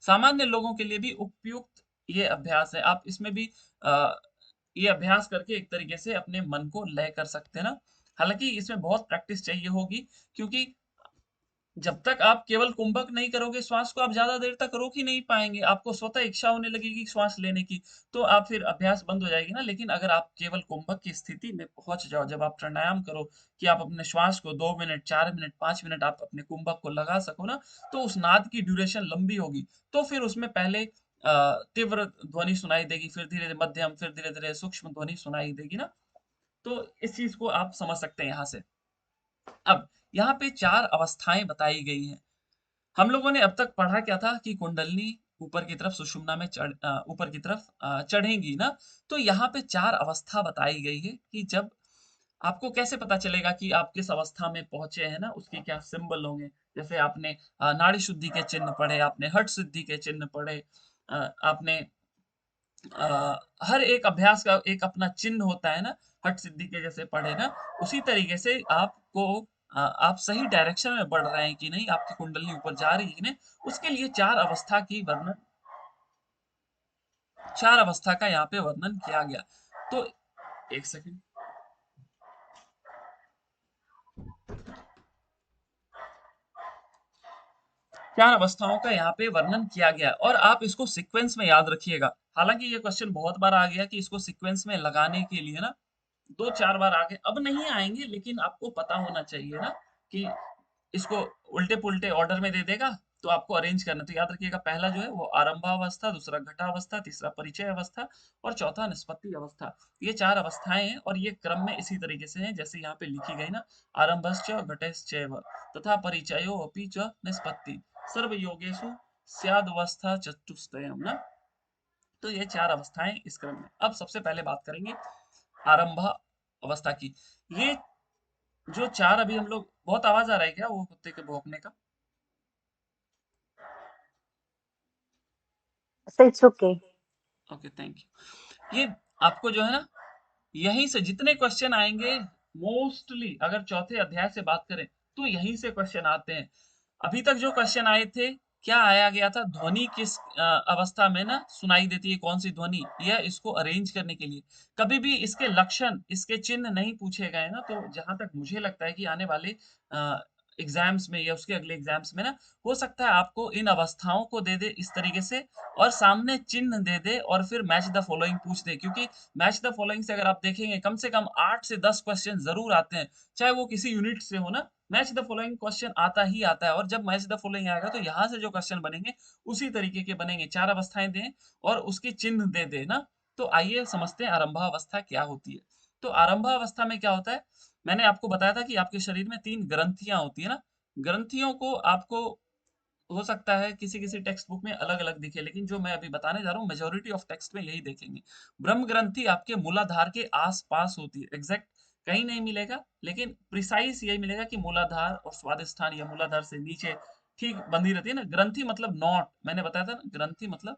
सामान्य लोगों के लिए भी उपयुक्त ये अभ्यास है। आप इसमें भी अ, ये अभ्यास करके एक तरीके से अपने मन को लय कर सकते हैं ना। हालाँकि इसमें बहुत प्रैक्टिस चाहिए होगी, क्योंकि जब तक आप केवल कुंभक नहीं करोगे श्वास को, आप ज़्यादा देर तक रोक ही नहीं पाएँगे। आपको स्वतः इच्छा होने लगेगी श्वास लेने की, तो आप फिर अभ्यास बंद हो जाएगी ना। लेकिन अगर आप केवल कुंभक की स्थिति में पहुँच जाओ, जब आप प्राणायाम करो कि आप अपने श्वास को 2 मिनट, 4 मिनट, 5 मिनट आप अपने कुंभक को लगा सको ना, तो उस नाद की ड्यूरेशन लंबी होगी। तो फिर उसमें पहले तीव्र ध्वनि सुनाई देगी, फिर धीरे-धीरे मध्यम, फिर धीरे-धीरे सूक्ष्म ध्वनि सुनाई देगी ना। तो इस चीज़ को आप समझ सकते हैं यहाँ से। अब यहाँ पे 4 अवस्थाएँ बताई गई हैं। हम लोगों ने अब तक पढ़ा क्या था कि कुंडलिनी ऊपर की तरफ सुषुम्ना में ऊपर की तरफ चढ़ेंगी ना, तो यहाँ पे 4 अवस्था बताई गई है कि जब आपको कैसे पता चलेगा कि आप किस अवस्था में पहुँचे हैं ना, उसके क्या सिंबल होंगे। जैसे आपने नाड़ी शुद्धि के चिन्ह पढ़े, आपने हठ सिद्धि के चिन्ह पढ़े, आपने हर एक अभ्यास का एक अपना चिन्ह होता है ना, हठ सिद्धि के जैसे पढ़े ना, उसी तरीके से आपको आप सही डायरेक्शन में बढ़ रहे हैं कि नहीं, आपकी कुंडली ऊपर जा रही है कि नहीं, उसके लिए 4 अवस्था का यहाँ पे वर्णन किया गया। तो 1 सेकंड। 4 अवस्थाओं का यहाँ पे वर्णन किया गया है, और आप इसको सीक्वेंस में याद रखिएगा। हालाँकि ये क्वेश्चन बहुत बार आ गया कि इसको सीक्वेंस में लगाने के लिए ना 2-4 बार आगे अब नहीं आएँगे, लेकिन आपको पता होना चाहिए ना कि इसको उल्टे-पुल्टे ऑर्डर में दे देगा, तो आपको अरेंज करना है। तो याद रखिएगा, पहला जो है वो आरंभावस्था, दूसरा घटावस्था, तीसरा परिचय अवस्था और चौथा निष्पत्ति अवस्था। ये 4 अवस्थाएँ हैं, और ये क्रम में इसी तरीके से हैं जैसे यहाँ पे लिखी गई ना, आरंभश्च घटश्चैव तथा परिचयो अपि च निष्पत्ति सर्वयोगेषु स्यादवस्था चतुष्टयम् ना। तो ये 4 अवस्थाएँ इस क्रम में। अब सबसे पहले बात करेंगे आरंभ अवस्था की। ये जो 4 अभी हम लोग, बहुत आवाज़ आ रहा है क्या वो कुत्ते के भौंकने का? So it's okay. Okay, thank you. ये आपको जो है ना, यहीं से जितने क्वेश्चन आएँगे, मोस्टली अगर चौथे अध्याय से बात करें, तो यहीं से क्वेश्चन आते हैं। अभी तक जो क्वेश्चन आए थे, क्या आया गया था, ध्वनि किस अवस्था में ना सुनाई देती है, कौन सी ध्वनि, या इसको अरेंज करने के लिए। कभी भी इसके लक्षण, इसके चिन्ह नहीं पूछे गए ना, तो जहाँ तक मुझे लगता है कि आने वाले एग्जाम्स में या उसके अगले एग्जाम्स में ना, हो सकता है आपको इन अवस्थाओं को दे दे इस तरीके से, और सामने चिन्ह दे दे, और फिर मैच द फॉलोइंग पूछ दे। क्योंकि मैच द फॉलोइंग से अगर आप देखेंगे, कम से कम 8 से 10 क्वेश्चन ज़रूर आते हैं, चाहे वो किसी यूनिट से हो ना, मैच द फॉलोइंग क्वेश्चन आता ही आता है। और जब मैच द फॉलोइंग आएगा, तो यहाँ से जो क्वेश्चन बनेंगे, उसी तरीके के बनेंगे। 4 अवस्थाएँ दें और उसके चिन्ह दे दें ना, तो आइए समझते हैं आरंभावस्था क्या होती है। तो आरंभावस्था में क्या होता है, मैंने आपको बताया था कि आपके शरीर में 3 ग्रंथियाँ होती है ना, ग्रंथियों को आपको हो सकता है किसी-किसी टेक्स्ट बुक में अलग-अलग दिखे, लेकिन जो मैं अभी बताने जा रहा हूँ मेजॉरिटी ऑफ टेक्स्ट में यही देखेंगे। ब्रह्म ग्रंथि आपके मूलाधार के आस-पास होती है। एग्ज़ैक्ट कहीं नहीं मिलेगा, लेकिन प्रिसाइज़ यही मिलेगा कि मूलाधार और स्वादिष्ठान या मूलाधार से नीचे ठीक बंधी रहती है ना। ग्रंथि मतलब नॉट, मैंने बताया था ना, ग्रंथि मतलब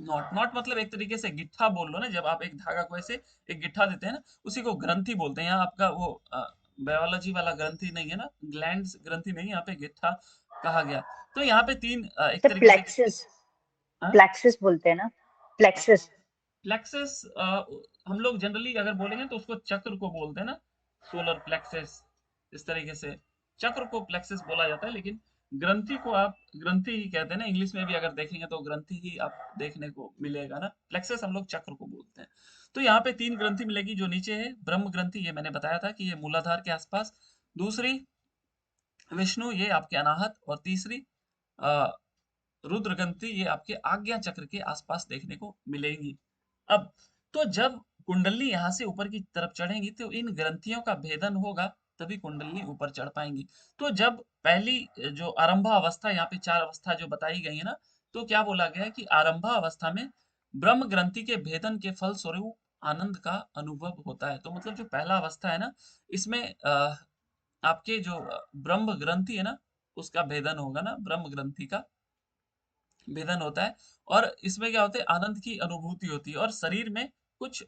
नॉट। नॉट मतलब एक तरीके से गिट्ठा बोल लो ना, जब आप एक धागा को ऐसे एक गिट्ठा देते हैं ना, उसी को ग्रंथि बोलते हैं। यहाँ आपका वो बायोलॉजी वाला ग्रंथि नहीं है ना, ग्लैंड्स ग्रंथि नहीं है, यहाँ पे गिट्ठा कहा गया। तो यहाँ पे तीन एक सर तरीके से प्लेक्सिस, हाँ? प्लेक्सिस बोलते हैं ना, प्लेक्सिस। प्लेक्सस हम लोग जनरली अगर बोलेंगे तो उसको चक्र को बोलते हैं ना, सोलर प्लेक्सस, इस तरीके से चक्र को प्लेक्सस बोला जाता है, लेकिन ग्रंथि को आप ग्रंथि ही कहते हैं ना। इंग्लिश में भी अगर देखेंगे तो ग्रंथि ही आप देखने को मिलेगा ना, प्लेक्सस हम लोग चक्र को बोलते हैं। तो यहाँ पे तीन ग्रंथि मिलेगी, जो नीचे है ब्रह्म ग्रंथि, ये मैंने बताया था कि ये मूलाधार के आसपास। दूसरी विष्णु, ये आपके अनाहत। और तीसरी अ, रुद्र ग्रंथि, ये आपके आज्ञा चक्र के आसपास देखने को मिलेंगी। अब तो जब कुंडली यहाँ से ऊपर की तरफ चढ़ेंगी तो इन ग्रंथियों का भेदन होगा, तभी कुंडली ऊपर चढ़ पाएंगी। तो जब पहली जो आरंभा अवस्था, यहाँ पे चार अवस्था जो बताई गई है ना, तो क्या बोला गया है कि आरंभा अवस्था में ब्रह्म ग्रंथि के भेदन के फल स्वरूप आनंद का अनुभव होता है। तो मतलब जो पहला अवस्था है ना, इसमें आपके जो ब्रह्म ग्रंथि है ना, उसका भेदन होगा ना, ब्रह्म ग्रंथि का भेदन होता है। और इसमें क्या होता है, आनंद की अनुभूति होती है और शरीर में कुछ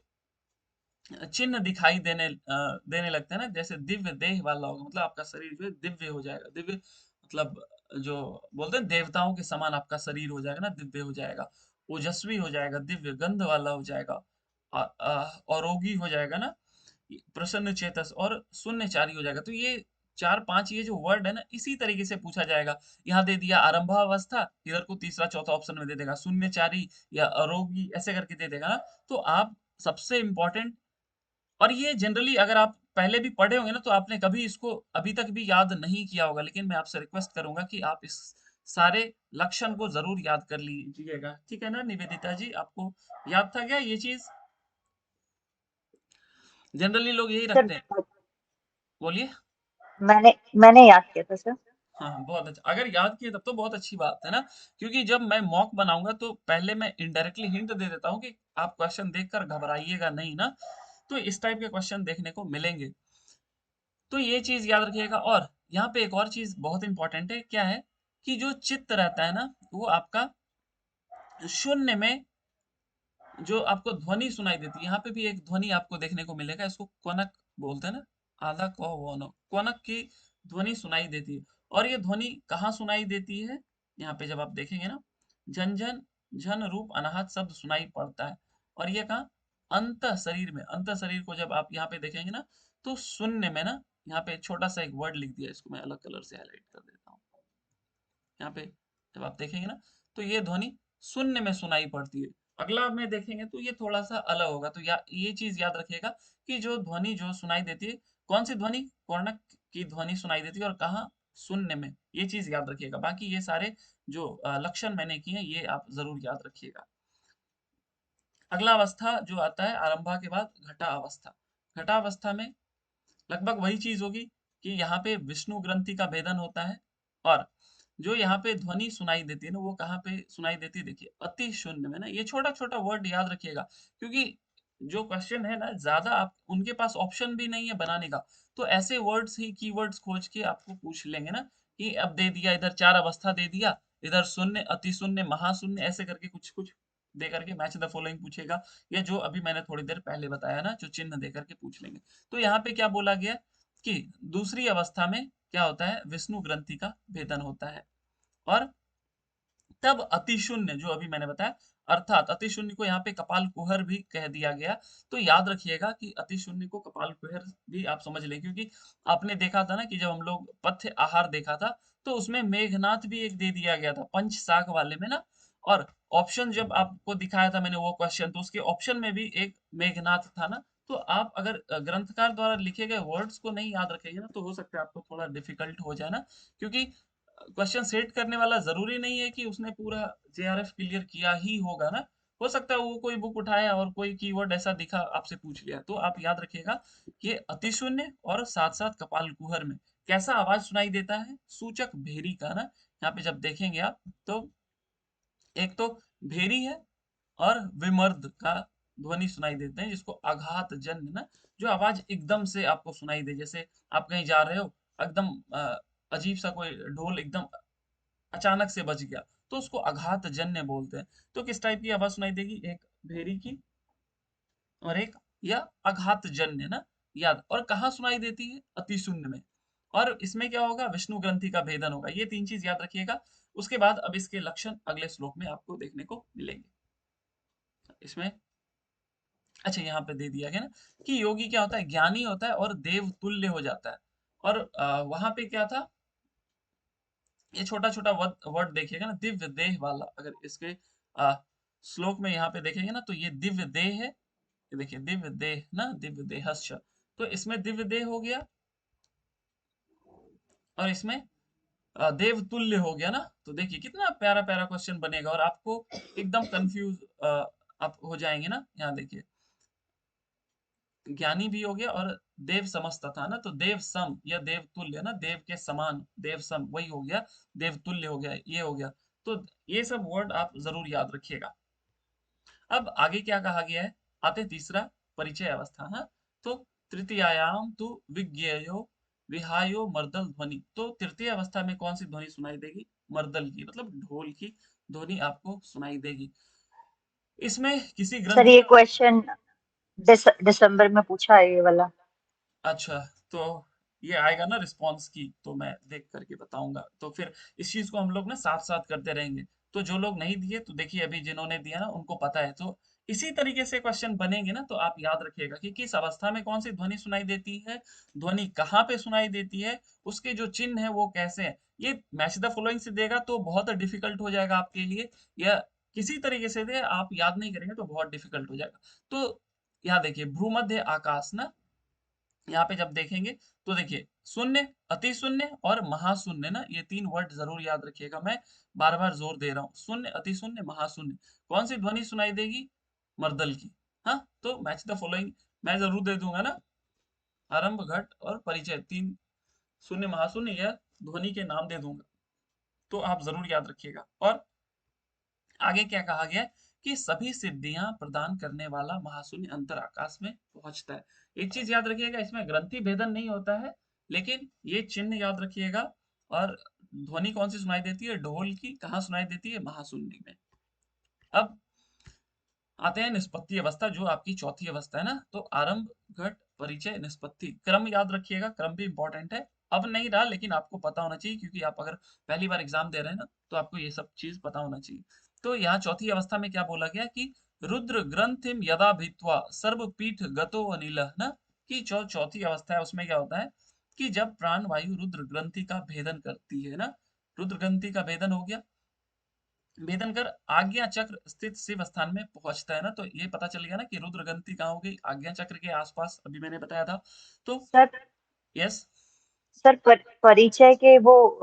चिन्ह दिखाई देने लगते हैं ना, जैसे दिव्य देह वाला होगा, मतलब आपका शरीर जो है दिव्य हो जाएगा। दिव्य मतलब जो बोलते हैं देवताओं के समान आपका शरीर हो जाएगा ना, दिव्य हो जाएगा, ओजस्वी हो जाएगा, दिव्य गंध वाला हो जाएगा, औरोगी हो जाएगा ना, प्रसन्न चेतस और शून्यचारी हो जाएगा। तो ये चार पांच ये जो वर्ड है ना, इसी तरीके से पूछा जाएगा। यहाँ दे दिया आरंभावस्था, इधर को तीसरा चौथा ऑप्शन में दे देगा शून्यचारी या अरोगी, ऐसे करके दे देगा ना। तो आप सबसे इंपॉर्टेंट, और ये जनरली अगर आप पहले भी पढ़े होंगे ना, तो आपने कभी इसको अभी तक भी याद नहीं किया होगा, लेकिन मैं आपसे रिक्वेस्ट करूंगा कि आप इस सारे लक्षण को जरूर याद कर लीजिएगा। ठीक है ना निवेदिता जी, आपको याद था क्या ये चीज? जनरली लोग यही सर रखते हैं। बोलिए। मैंने मैंने याद किया था सर। हाँ, बहुत अच्छा। अगर याद किए तब तो बहुत अच्छी बात है ना, क्योंकि जब मैं मॉक बनाऊंगा तो पहले मैं इनडायरेक्टली हिंट दे देता हूँ कि आप क्वेश्चन देखकर घबराइएगा नहीं ना। तो इस टाइप के क्वेश्चन देखने को मिलेंगे, तो ये चीज याद रखिएगा। और यहाँ पे एक और चीज बहुत इंपॉर्टेंट है, क्या है कि जो चित्त रहता है ना, वो आपका शून्य में जो आपको ध्वनि सुनाई देती है, यहाँ पे भी एक ध्वनि आपको देखने को मिलेगा, इसको क्वनक बोलते हैं ना, आधा क वनो, क्वनक की ध्वनि सुनाई देती है। और ये ध्वनि कहाँ सुनाई देती है, यहाँ पे जब आप देखेंगे ना, झन झन झन रूप अनाहत शब्द सुनाई पड़ता है। और ये कहाँ, अंत शरीर में। अंत शरीर को जब आप यहाँ पे देखेंगे ना, तो शून्य में ना, यहाँ पे छोटा सा एक वर्ड लिख दिया, इसको मैं अलग कलर से हाईलाइट कर देता हूँ। यहाँ पे जब आप देखेंगे ना, तो ये ध्वनि शून्य में सुनाई पड़ती है। अगला में देखेंगे तो ये थोड़ा सा अलग होगा। तो ये चीज याद रखिएगा कि जो ध्वनि जो सुनाई देती है, कौन सी ध्वनि, कर्णक की ध्वनि सुनाई देती है, और कहाँ, शून्य में। ये चीज याद रखिएगा। बाकी ये सारे जो लक्षण मैंने किए हैं, ये आप जरूर याद रखिएगा। अगला अवस्था जो आता है आरंभा के बाद, घटा अवस्था। घटा अवस्था में लगभग वही चीज होगी कि यहाँ पे विष्णु ग्रंथि का भेदन होता है। और जो यहाँ पे ध्वनि सुनाई देती है ना, वो कहाँ पे सुनाई देती है, देखिए अति शून्य में ना। ये छोटा छोटा वर्ड याद रखिएगा, क्योंकि जो क्वेश्चन है ना, ज्यादा आप उनके पास ऑप्शन भी नहीं है बनाने का, तो ऐसे वर्ड्स ही कीवर्ड्स खोज के आपको पूछ लेंगे ना, कि अब दे दिया इधर चार अवस्था दे दिया, इधर शून्य, अति शून्य, महाशून्य, ऐसे करके कुछ कुछ दे करके मैच द फॉलोइंग पूछेगा। या जो अभी मैंने थोड़ी देर पहले बताया ना, जो चिन्ह दे करके पूछ लेंगे। तो यहाँ पे क्या बोला गया कि दूसरी अवस्था में क्या होता है, विष्णु ग्रंथि का भेदन होता है। और तब अति शून्य जो अभी मैंने बताया, अर्थात अति शून्य को यहाँ पे कपाल कुहर भी कह दिया गया। तो याद रखिएगा कि अति शून्य को कपाल कुहर भी आप समझ लें, क्योंकि आपने देखा था ना कि जब हम लोग पथ्य आहार देखा था, तो उसमें मेघनाथ भी एक दे दिया गया था, पंच शाक वाले में ना। और ऑप्शन जब आपको दिखाया था मैंने वो क्वेश्चन, तो उसके ऑप्शन में भी एक मेघनाथ था ना। तो आप अगर ग्रंथकार द्वारा लिखे गए वर्ड्स को नहीं याद रखेंगे ना, तो हो सकता है आपको थोड़ा डिफिकल्ट हो जाए ना, क्योंकि क्वेश्चन सेट करने वाला जरूरी नहीं है कि उसने पूरा जेआरएफ क्लियर किया ही होगा ना। हो सकता है वो कोई बुक उठाया और कोई कीवर्ड ऐसा दिखा, आपसे पूछ लिया। तो आप याद रखिएगा, ये अति शून्य और साथ साथ कपाल कुहर में कैसा आवाज सुनाई देता है? सूचक भेरी का ना, यहाँ पे जब देखेंगे आप तो एक तो भेरी है और विमर्द का ध्वनि सुनाई देते हैं, जिसको आघात जन्य ना, जो आवाज एकदम से आपको सुनाई दे, जैसे आप कहीं जा रहे हो, एकदम अजीब सा कोई ढोल एकदम अचानक से बज गया, तो उसको आघात जन्य बोलते हैं। तो किस टाइप की आवाज सुनाई देगी? एक भेरी की और एक या आघात जन्य ना, याद। और कहाँ सुनाई देती है? अति शून्य में। और इसमें क्या होगा? विष्णु ग्रंथि का भेदन होगा। ये 3 चीज याद रखिएगा। उसके बाद अब इसके लक्षण अगले श्लोक में आपको देखने को मिलेंगे। इसमें अच्छा यहाँ पे दे दिया गया ना कि योगी क्या होता है? ज्ञानी होता है और देव तुल्य हो जाता है। और वहां पे क्या था? ये छोटा छोटा वर्ड देखिएगा ना, दिव्य देह वाला। अगर इसके श्लोक में यहाँ पे देखेंगे ना, तो ये दिव्य देह है। ये देखिए दिव्य देह ना, दिव्य देहश्च, तो इसमें दिव्य देह हो गया और इसमें देव तुल्य हो गया ना। तो देखिए कितना प्यारा प्यारा क्वेश्चन बनेगा और आपको एकदम कंफ्यूज आप हो जाएंगे ना। यहाँ देखिए ज्ञानी भी हो गया और देव समस्त था ना, तो देव सम या देव तुल्य ना, देव के समान, देव सम वही हो गया, देव तुल्य हो गया, ये हो गया। तो ये सब वर्ड आप जरूर याद रखिएगा। अब आगे क्या कहा गया है? आते तीसरा, परिचय अवस्था। हाँ, तो तृतीयायाम तो विज्ञेयो विहायो मर्दल ध्वनि। तो तृतीय अवस्था में कौन सी ध्वनि सुनाई देगी? मर्दल की, मतलब ढोल की ध्वनि आपको सुनाई देगी। इसमें किसी सर ग्रंथ ये का क्वेश्चन दिसंबर में पूछा है ये वाला। अच्छा, तो ये आएगा ना रिस्पॉन्स की, तो मैं देख करके बताऊंगा। तो फिर इस चीज को हम लोग ना साथ साथ करते रहेंगे। तो जो लोग नहीं दिए, तो देखिए अभी जिन्होंने दिया ना उनको पता है। तो इसी तरीके से क्वेश्चन बनेंगे ना, तो आप याद रखिएगा कि किस अवस्था में कौन सी ध्वनि सुनाई देती है, ध्वनि कहाँ पे सुनाई देती है, उसके जो चिन्ह है वो कैसे है। ये मैच द फॉलोइंग से देगा तो बहुत डिफिकल्ट हो जाएगा आपके लिए, या किसी तरीके से दे आप याद नहीं करेंगे तो बहुत डिफिकल्ट हो जाएगा। तो यहाँ देखिए भ्रूमध्य आकाश ना, यहाँ पे जब देखेंगे तो देखिए शून्य, अति शून्य और महाशून्य ना, ये 3 वर्ड जरूर याद रखिएगा। मैं बार बार जोर दे रहा हूँ, शून्य, अति शून्य, महाशून्य। कौन सी ध्वनि सुनाई देगी? मर्दल की। हाँ, तो मैच द फॉलोइंग मैं जरूर दे दूंगा ना, आरंभ, घट और परिचय, 3 शून्य महाशून्य या ध्वनि के नाम दे दूंगा, तो आप जरूर याद रखिएगा। और आगे क्या कहा गया है कि सभी सिद्धियां प्रदान करने वाला महाशून्य अंतर आकाश में पहुंचता है। एक चीज याद रखिएगा, इसमें ग्रंथि भेदन नहीं होता है, लेकिन ये चिन्ह याद रखिएगा। और ध्वनि कौन सी सुनाई देती है? ढोल की। कहाँ सुनाई देती है? महाशून्य में। अब आते हैं निष्पत्ति अवस्था, जो आपकी चौथी अवस्था है ना। तो आरंभ, घट, परिचय, निष्पत्ति। क्रम याद रखिएगा, क्रम भी इंपॉर्टेंट है। अब नहीं रहा, लेकिन आपको पता होना चाहिए, क्योंकि आप अगर पहली बार एग्जाम दे रहे हैं ना, तो आपको ये सब चीज पता होना चाहिए। तो यहाँ चौथी अवस्था में क्या बोला गया कि रुद्र ग्रंथिम यदा भित्वा सर्वपीठ गतो अनिलः ना, कि जो चौथी अवस्था है उसमें क्या होता है कि जब प्राण वायु रुद्र ग्रंथि का भेदन करती है ना, रुद्र ग्रंथि का भेदन हो गया, भेदन कर आज्ञा चक्र स्थित शिव स्थान में पहुंचता है ना। तो ये पता चल गया ना कि रुद्र ग्रंथि कहाँ हो गई? आज्ञा चक्र के आसपास, अभी मैंने बताया था। तो सर यस, सर परिचय के वो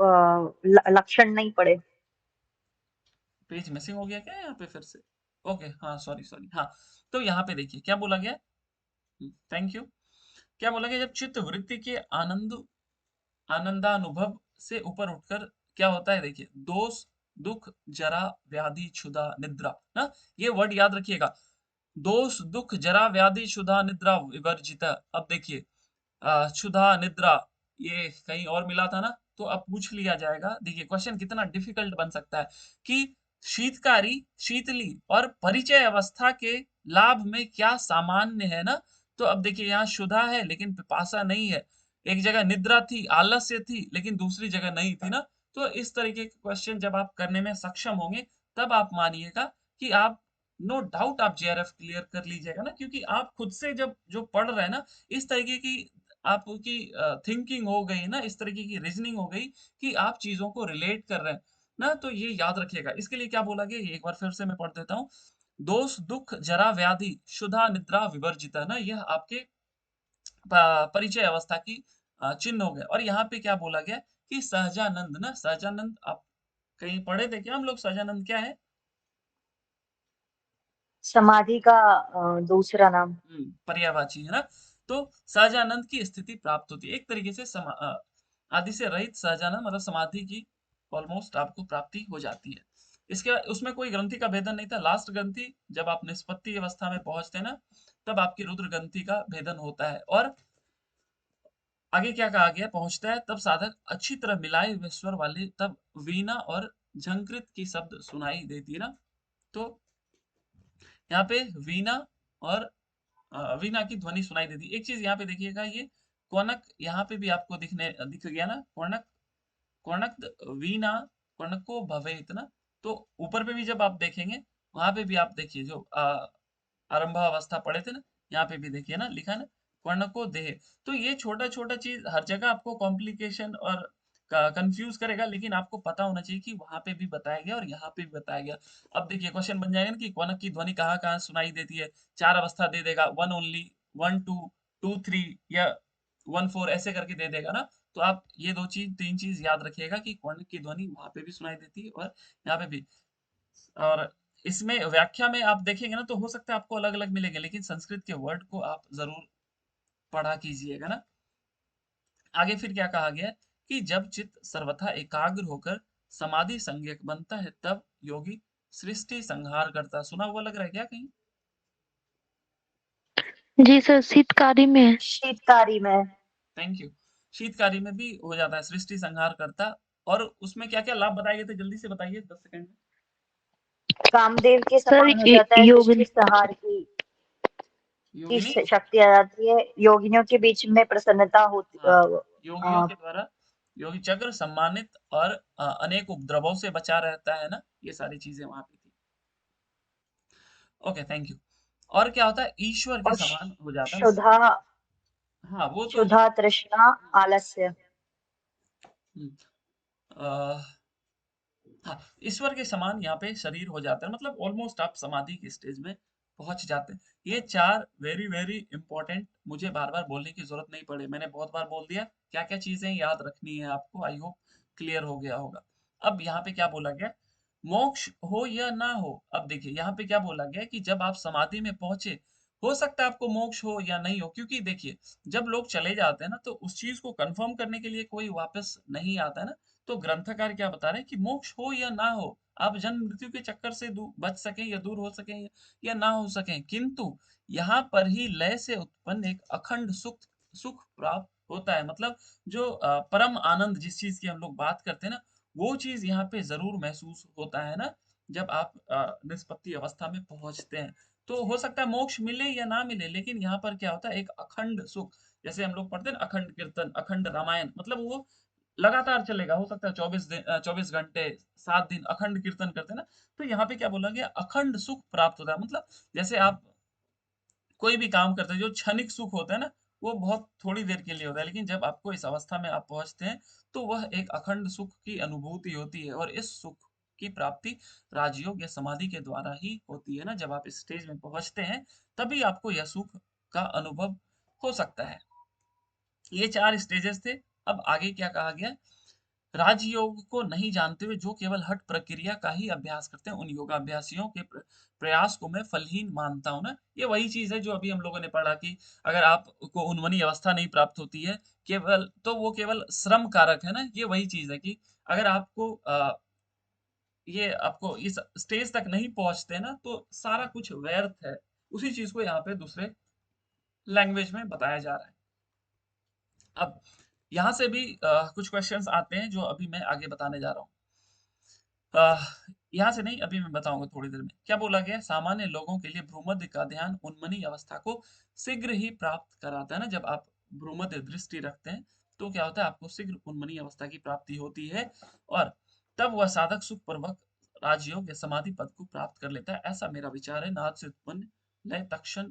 लक्षण नहीं पड़े। पेज मिसिंग हो गया क्या यहाँ पे फिर से? ओके, हाँ, सॉरी सॉरी, हाँ। तो यहाँ पे देखिए क्या बोला गया, थैंक यू। क्या बोला गया? जब चित्त वृत्ति के आनंदानुभव से ऊपर उठकर क्या होता है? देखिए दोष, दुख, जरा, व्याधि, क्षुधा, निद्रा ना, ये वर्ड याद रखिएगा। दोष, दुख, जरा, व्याधि, क्षुधा, निद्रा विवर्जित। अब देखिए क्षुधा, निद्रा, ये कहीं और मिला था ना, तो अब पूछ लिया जाएगा। देखिए क्वेश्चन कितना डिफिकल्ट बन सकता है कि शीतकारी, शीतली और परिचय अवस्था के लाभ में क्या सामान्य है ना। तो अब देखिए यहाँ क्षुधा है लेकिन पिपासा नहीं है, एक जगह निद्रा थी, आलस्य थी, लेकिन दूसरी जगह नहीं थी ना। तो इस तरीके के क्वेश्चन जब आप करने में सक्षम होंगे, तब आप मानिएगा कि आप नो डाउट आप जेआरएफ क्लियर कर लीजिएगा ना, क्योंकि आप खुद से जब जो पढ़ रहे हैं ना, इस तरीके की आपकी थिंकिंग हो गई ना, इस तरीके की रीजनिंग हो गई कि आप चीजों को रिलेट कर रहे हैं ना। तो ये याद रखिएगा। इसके लिए क्या बोला गया, ये एक बार फिर से मैं पढ़ देता हूँ। दोष, दुख, जरा, व्याधि, क्षुधा, निद्रा विवर्जिता ना, यह आपके परिचय अवस्था की चिन्ह हो गए। और यहाँ पे क्या बोला गया कि सहजानंद ना, सहजानंद आप कहीं पढ़े थे क्या हम लोग? सहजानंद क्या है? समाधि का दूसरा नाम। पर्यायवाची है ना। तो सहजानंद की स्थिति प्राप्त होती है, एक तरीके से आदि से रहित सहजानंद मतलब समाधि की ऑलमोस्ट आपको प्राप्ति हो जाती है। इसके बाद उसमें कोई ग्रंथि का भेदन नहीं था। लास्ट ग्रंथि जब आप निष्पत्ति अवस्था में पहुंचते हैं ना, तब आपकी रुद्र ग्रंथि का भेदन होता है। और आगे क्या कहा गया, पहुंचता है तब साधक अच्छी तरह मिलाए हुए स्वर वाले तब वीणा और झंकृत की शब्द सुनाई देती है ना। तो यहाँ पे वीणा और वीणा की ध्वनि सुनाई देती है। एक चीज यहाँ पे देखिएगा, ये कौनक यहाँ पे भी आपको दिख गया ना, कौनक कौनक वीणा कौनको भवेत ना। तो ऊपर पे भी जब आप देखेंगे, वहां पे भी आप देखिए जो आरंभावस्था पढ़े थे ना, यहाँ पे भी देखिए ना लिखा है ना, कौनको देह। तो ये छोटा छोटा चीज हर जगह आपको कॉम्प्लिकेशन और कंफ्यूज करेगा, लेकिन आपको पता होना चाहिए कि वहां पे भी बताया गया और यहाँ पे भी बताया गया। अब देखिए क्वेश्चन बन जाएगा ना कि कौनक की ध्वनि कहाँ कहाँ सुनाई देती है। चार अवस्था दे देगा, one only, one two, two three, या वन फोर ऐसे करके दे देगा ना। तो आप ये दो चीज तीन चीज याद रखिएगा कि कौनक की ध्वनि वहां पे भी सुनाई देती है और यहाँ पे भी। और इसमें व्याख्या में आप देखेंगे ना, तो हो सकता है आपको अलग अलग मिलेंगे, लेकिन संस्कृत के वर्ड को आप जरूर पढ़ा कीजिएगा ना। आगे फिर क्या कहा गया है कि जब चित्त सर्वथा एकाग्र होकर समाधि संज्ञक बनता है, तब योगी सृष्टि संहार करता। सुना हुआ लग रहा है क्या कहीं? जी सर, शीतकारी में है। शीतकारी में। Thank you. शीतकारी में भी हो जाता है सृष्टि संहार करता। और उसमें क्या क्या लाभ बताए गए थे, जल्दी से बताइए 10 सेकंड में। कामदेव के सर समान हो जाता है, योग सृष्टि संहार की योगिनी, शक्ति आ जाती है, योगिनियों के बीच में प्रसन्नता होती हाँ, योगियों के द्वारा योगी चक्र सम्मानित और अनेक उपद्रवों से बचा रहता है ना। ये सारी चीजें वहां पे थी। Okay, thank you. और क्या होता है, ईश्वर के और समान हो जाता है ना। क्षुधा, हाँ वो तो क्षुधा, तृष्णा, आलस्य। हम्म, अ, हाँ, ईश्वर के समान यहाँ पे शरीर हो जाता है, मतलब ऑलमोस्ट आप समाधि की स्टेज में पहुंच जाते हैं। ये चार वेरी वेरी इंपॉर्टेंट, मुझे बार बार बोलने की जरूरत नहीं पड़े, मैंने बहुत बार बोल दिया। क्या क्या चीजें याद रखनी है आपको, आई होप क्लियर हो गया होगा। अब यहाँ पे क्या बोला गया, मोक्ष हो या ना हो। अब देखिए यहाँ पे क्या बोला गया कि जब आप समाधि में पहुंचे, हो सकता है आपको मोक्ष हो या नहीं हो, क्योंकि देखिए जब लोग चले जाते हैं ना, तो उस चीज को कंफर्म करने के लिए कोई वापस नहीं आता है ना। तो ग्रंथकार क्या बता रहे हैं कि मोक्ष हो या ना हो, आप जन्म मृत्यु के चक्कर से बच सकें या दूर हो सकें या ना हो सकें, किंतु यहाँ पर ही लय से उत्पन्न एक अखंड सुख सुख प्राप्त होता है। मतलब जो परम आनंद जिस चीज की हम लोग बात करते हैं ना, वो चीज यहाँ पे जरूर महसूस होता है ना, जब आप निष्पत्ति अवस्था में पहुंचते हैं। तो हो सकता है मोक्ष मिले या ना मिले, लेकिन यहाँ पर क्या होता है, एक अखंड सुख। जैसे हम लोग पढ़ते हैं ना, अखंड कीर्तन, अखंड रामायण, मतलब वो लगातार चलेगा। हो सकता है 24 घंटे 7 दिन अखंड कीर्तन करते हैं ना। तो यहाँ पे क्या बोला गया, अखंड सुख प्राप्त होता है। मतलब जैसे आप कोई भी काम करते हैं, जो क्षणिक सुख होता है ना, वो बहुत थोड़ी देर के लिए होता है, लेकिन जब आपको इस अवस्था में आप पहुंचते हैं, तो वह एक अखंड सुख की अनुभूति होती है। और इस सुख की प्राप्ति राजयोग या समाधि के द्वारा ही होती है ना। जब आप इस स्टेज में पहुंचते हैं, तभी आपको यह सुख का अनुभव हो सकता है। ये चार स्टेजेस थे। अब आगे क्या कहा गया, राजयोग को नहीं जानते हुए जो केवल हठ प्रक्रिया का ही अभ्यास करते हैं, उन योगाभ्यासियों के प्रयास को मैं फलहीन मानता हूँ ना। ये वही चीज है जो अभी हम लोगों ने पढ़ा कि अगर आपको उन्मनी अवस्था नहीं प्राप्त होती है केवल, तो वो केवल श्रम कारक है ना। ये वही चीज है कि अगर आपको ये आपको इस स्टेज तक नहीं पहुंचते ना, तो सारा कुछ व्यर्थ है। उसी चीज को यहाँ पे दूसरे लैंग्वेज में बताया जा रहा है। अब यहाँ से भी कुछ क्वेश्चंस आते हैं जो अभी मैं आगे बताने जा रहा हूँ। यहाँ से नहीं, अभी मैं बताऊंगा थोड़ी देर में। क्या बोला गया, सामान्य लोगों के लिए भ्रूमध्य का ध्यान उन्मनी अवस्था को शीघ्र ही प्राप्त कराता है ना। जब आप भ्रूमध्य दृष्टि रखते हैं, तो क्या होता है, आपको शीघ्र उन्मनी अवस्था की प्राप्ति होती है, और तब वह साधक सुख पूर्वक राजयोग या समाधि पद को प्राप्त कर लेता है। ऐसा मेरा विचार है। नाद से उत्पन्न लय तत्क्षण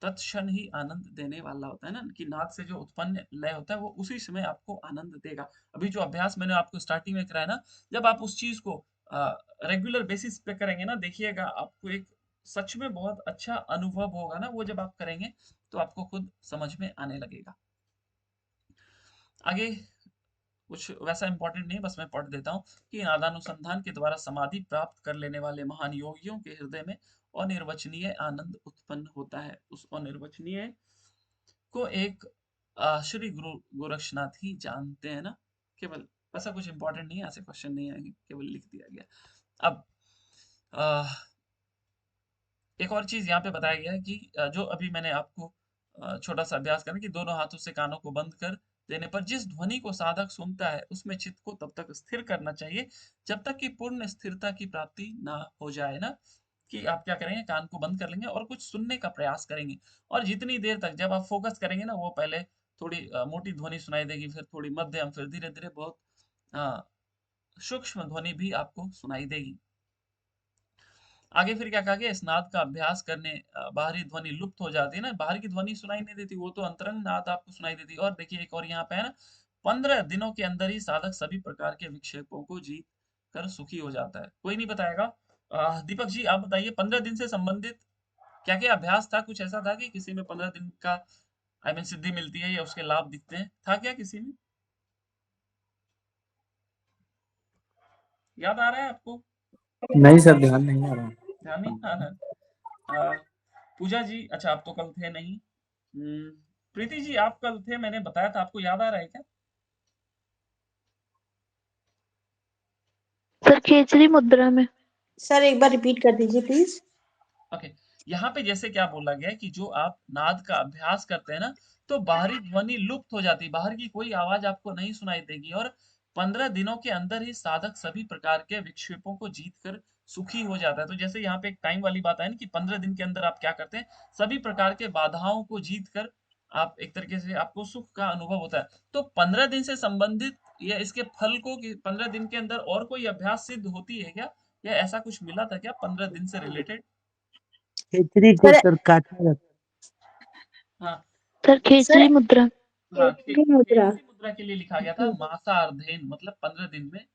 तत्क्षण ही आनंद देने वाला होता है ना, कि नाद से जो उत्पन्न लय होता है, वो उसी समय आपको आनंद देगा। अभी जो अभ्यास मैंने आपको स्टार्टिंग में कराया ना, जब आप उस चीज को रेगुलर बेसिस पे करेंगे ना, देखिएगा आपको एक सच में बहुत अच्छा अनुभव होगा ना। वो जब आप करेंगे, तो आपको खुद समझ में आने लगेगा। आगे कुछ वैसा इंपॉर्टेंट नहीं, बस मैं पढ़ देता हूँ कि नादानुसंधान के द्वारा समाधि प्राप्त कर लेने वाले महान योगियों के हृदय में अनिर्वचनीय आनंद उत्पन्न होता है। उस अनिर्वचनीय को एक श्री गुरु गोरक्षनाथ ही जानते हैं ना। केवल ऐसा कुछ इंपॉर्टेंट नहीं है, ऐसे क्वेश्चन नहीं आएंगे, केवल लिख दिया गया। अब अ, एक और चीज यहाँ पे बताया गया है कि जो अभी मैंने आपको छोटा सा अभ्यास करना कि दोनों हाथों से कानों को बंद कर देने पर जिस ध्वनि को साधक सुनता है उसमें चित्त को तब तक स्थिर करना चाहिए जब तक कि पूर्ण स्थिरता की प्राप्ति ना हो जाए ना। कि आप क्या करेंगे, कान को बंद कर लेंगे और कुछ सुनने का प्रयास करेंगे, और जितनी देर तक जब आप फोकस करेंगे ना, वो पहले थोड़ी मोटी ध्वनि सुनाई देगी, फिर थोड़ी मध्यम, फिर धीरे धीरे बहुत अ, सूक्ष्म ध्वनि भी आपको सुनाई देगी। आगे फिर क्या कहा गया, इस नाद का अभ्यास करने बाहरी ध्वनि लुप्त हो जाती है ना, बाहर की ध्वनि सुनाई नहीं देती, वो तो अंतरंग नाद आपको सुनाई देती है। और देखिए एक और यहाँ पे है ना, 15 दिनों के अंदर ही साधक सभी प्रकार के विक्षेपों को जीत कर सुखी हो जाता है। कोई नहीं बताएगा। दीपक जी आप बताइए, 15 दिन से संबंधित क्या क्या अभ्यास था? कुछ ऐसा था कि किसी में 15 दिन का सिद्धि मिलती है या उसके लाभ दिखते हैं, था क्या किसी में? याद आ रहा है आपको? नहीं सर, ध्यान नहीं आ रहा। ध्यान नहीं आ रहा है? पूजा जी, अच्छा आप तो कल थे नहीं। प्रीति जी आप कल थे, मैंने बताया था, आपको याद आ रहा है क्या? सर खेचरी मुद्रा में। सर एक बार रिपीट कर दीजिए प्लीज। ओके, यहाँ पे जैसे क्या बोला गया है कि जो आप नाद का अभ्यास करते हैं ना, तो बाहरी ध्वनि लुप्त हो जाती है, बाहर की कोई आवाज आपको नहीं सुनाई देगी, और 15 दिनों के अंदर ही साधक सभी प्रकार के विक्षेपों को जीत कर सुखी हो जाता है। तो जैसे यहाँ पे एक टाइम वाली बात है ना कि 15 दिन के अंदर आप क्या करते हैं, सभी प्रकार के बाधाओं को जीत कर आप एक तरीके से आपको सुख का अनुभव होता है। तो 15 दिन से संबंधित या इसके फल को कि 15 दिन के अंदर और कोई अभ्यास सिद्ध होती है क्या, या ऐसा कुछ मिला था क्या 15 दिन से रिलेटेड? खेचरी को सर सर काटने रख। हाँ सर सर खेचरी मुद्रा। हाँ, खेचरी मुद्रा। खेचरी मुद्रा के लिए लिखा गया था, जी मासार्धेन मतलब 15 दिन में